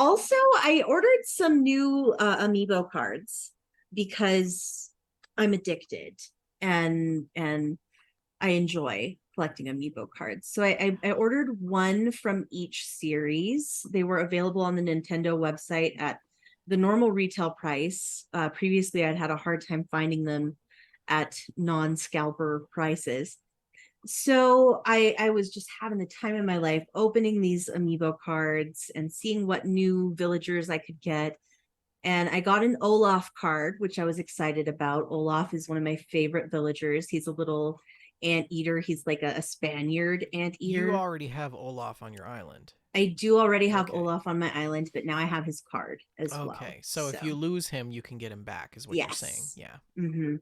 ordered some new amiibo cards because I'm addicted and I enjoy collecting amiibo cards. So I ordered one from each series. They were available on the Nintendo website at the normal retail price. Previously, I'd had a hard time finding them at non-scalper prices. So I was just having the time of my life opening these amiibo cards and seeing what new villagers I could get. And I got an Olaf card, which I was excited about. Olaf is one of my favorite villagers. He's a little anteater. He's like a Spaniard You anteater. already have Olaf on your island. I do already have Okay. Olaf on my island, but now I have his card as well. Okay. So if you So, lose him, you can get him back, is what you're saying. yes. Yeah. Mm-hmm.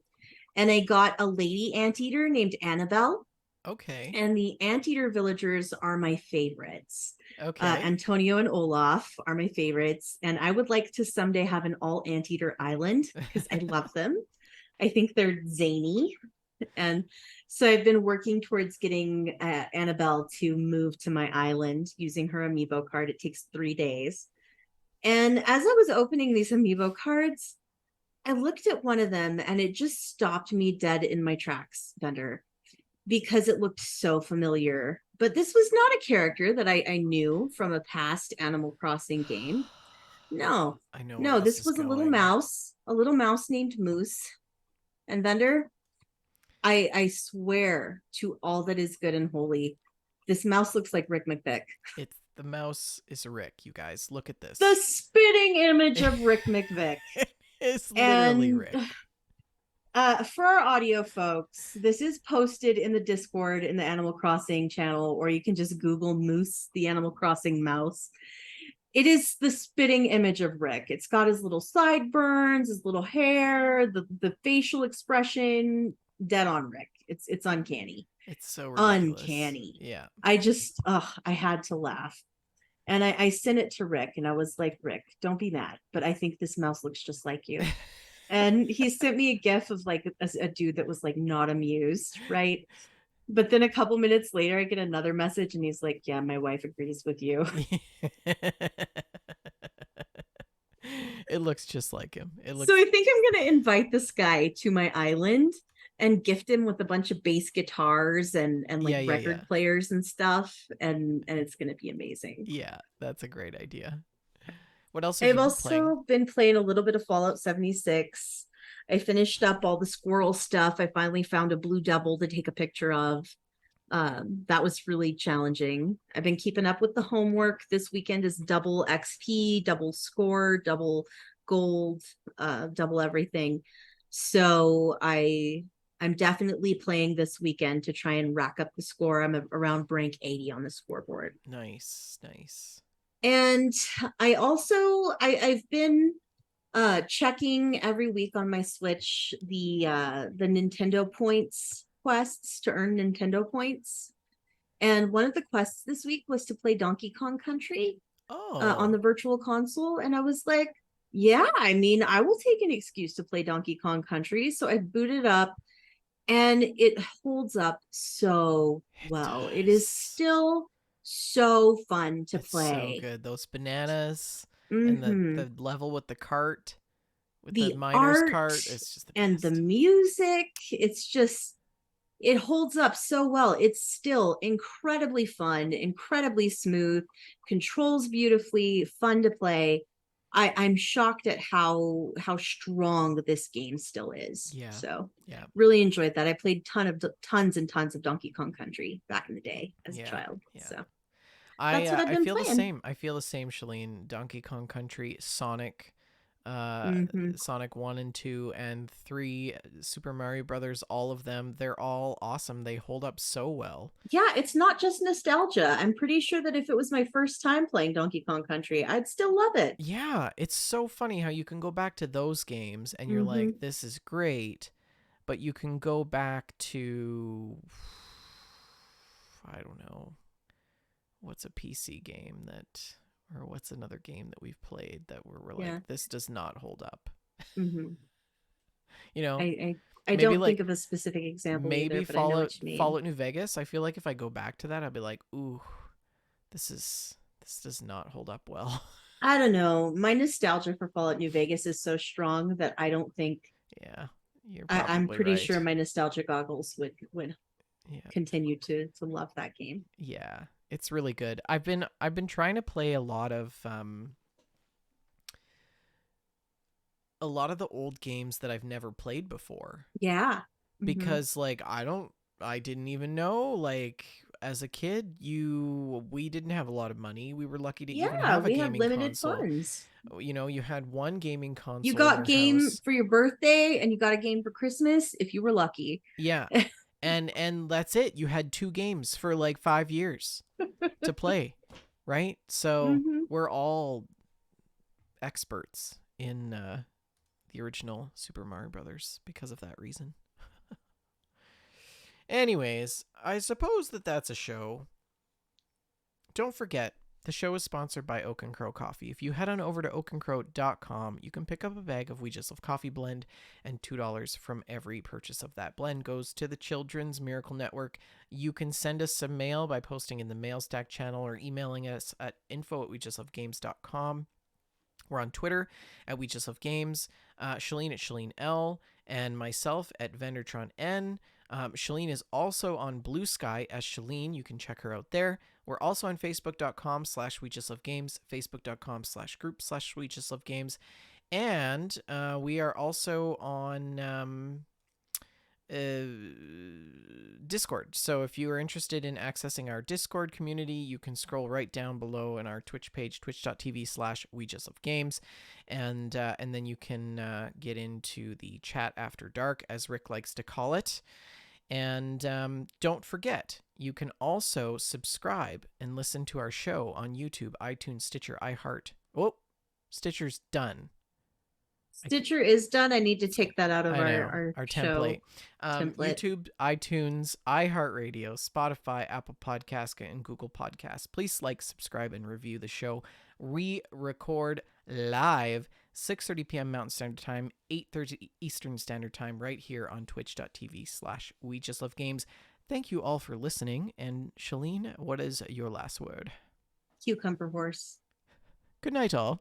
And I got a lady anteater named Annabelle. Okay. And the anteater villagers are my favorites. Okay. Antonio and Olaf are my favorites. And I would like to someday have an all anteater island because I love them. I think they're zany. And so I've been working towards getting Annabelle to move to my island using her amiibo card. It takes 3 days. And as I was opening these amiibo cards, I looked at one of them and it just stopped me dead in my tracks, Vendor, because it looked so familiar. But this was not a character that I knew from a past Animal Crossing game. No, I know where no, this this is was going. a little mouse named Moose. And Vendor, I swear to all that is good and holy, this mouse looks like Rick McVick. It's the mouse is Rick, you guys. Look at The this. spitting image of Rick McVick. It's literally And Rick. for our audio folks, this is posted in the Discord in the Animal Crossing channel, or you can just Google Moose, the Animal Crossing mouse. It is the spitting image of Rick. It's got his little sideburns, his little hair, the facial expression, dead on Rick. It's uncanny. It's so ridiculous. Uncanny. Yeah. I had to laugh. And I sent it to Rick and I was like, Rick, don't be mad, but I think this mouse looks just like you. And he sent me a gif of like a dude that was like not amused, right? But then a couple minutes later, I get another message and he's like, yeah, my wife agrees with you. It looks just like him. It So looks I think I'm going to invite this guy to my island and gift him with a bunch of bass guitars and like yeah, yeah, yeah. record players and stuff. And it's going to be amazing. Yeah, that's a great idea. What else have I've you been playing? also been playing a little bit of Fallout 76. I finished up all the squirrel stuff. I finally found a blue devil to take a picture of. That was really challenging. I've been keeping up with the homework. This weekend is double XP, double score, double gold, double everything. So I'm definitely playing this weekend to try and rack up the score. I'm around rank 80 on the scoreboard. Nice, nice. And I've been checking every week on my Switch the Nintendo points quests to earn Nintendo points. And one of the quests this week was to play Donkey Kong Country on Oh, the virtual console. And I was like, yeah, I mean, I will take an excuse to play Donkey Kong Country. So I booted up and it holds up so it well. It is does. still so fun to It's so play. good. Those bananas and Hmm. the level with the cart, with the The miner's art cart, it's just the and the best. music, it's just, it holds up so well. It's still incredibly fun, incredibly smooth, controls beautifully, fun to play. I'm shocked at how strong this game still is. Yeah. So Yeah. really enjoyed that. I played tons and tons of Donkey Kong Country back in the day as a Yeah. child. Yeah. So that's what I've I been feel the playing. same. I feel the same, Shalene. Donkey Kong Country, Sonic, uh Mm-hmm. Sonic 1 and 2 and 3, Super Mario Brothers, all of them, they're all awesome. They hold up so well. Yeah, it's not just nostalgia. I'm pretty sure that if it was my first time playing Donkey Kong Country, I'd still love it. Yeah, it's so funny how you can go back to those games and you're Mm-hmm. like, this is great, but you can go back to, I don't know, what's a PC game that, or what's another game that we've played that we're like, Yeah. this does not hold up. Mm-hmm. You know, I maybe don't think like of a specific example either, maybe but I know what you mean. Fallout New Vegas. I feel like if I go back to that, I'd be like, ooh, this does not hold up well. I don't know. My nostalgia for Fallout New Vegas is so strong that I don't think Yeah, you're I'm probably pretty right. sure my nostalgia goggles would Yeah, continue to love that game. yeah, it's really good. I've been trying to play a lot of the old games that I've never played before, Yeah. Mm-hmm. because like I didn't even know, like, as a kid, you we didn't have a lot of money. We were lucky to even Yeah, have a we had gaming limited console. funds. You know, you had one gaming You console in got your game house. for your birthday and you got a game for Christmas if you were lucky. Yeah. And that's it. You had two games for like 5 years to play, right? So, Mm-hmm. we're all experts in the original Super Mario Brothers because of that reason. Anyways, I suppose that that's a show. Don't forget, the show is sponsored by Oak and Crow Coffee. If you head on over to oakandcrow.com, you can pick up a bag of We Just Love Coffee blend, and $2 from every purchase of that blend goes to the Children's Miracle Network. You can send us some mail by posting in the Mailstack channel or emailing us at info@wejustlovegames.com. We're on Twitter at We Just Love Games, Shalene at Shalene L, and myself at Vendortron N. Shalene is also on Blue Sky as Shalene. You can check her out there. We're also on Facebook.com/We Just Love Games, Facebook.com/group/We Just Love Games, and we are also on uh, Discord. So if you are interested in accessing our Discord community, you can scroll right down below in our Twitch page, twitch.tv/We Just Love Games, and then you can get into the chat after dark, as Rick likes to call it. And don't forget, you can also subscribe and listen to our show on YouTube, iTunes, Stitcher, iHeart. Oh, Stitcher's done. Stitcher is done. I need to take that out of I know, our our template. show template. YouTube, iTunes, iHeartRadio, Spotify, Apple Podcasts, and Google Podcasts. Please like, subscribe, and review the show. We record live 6:30 p.m. Mountain Standard Time, 8:30 Eastern Standard Time, right here on twitch.tv/We Just Love Games. Thank you all for listening. And Shalene, what is your last word? Cucumber horse. Good night, all.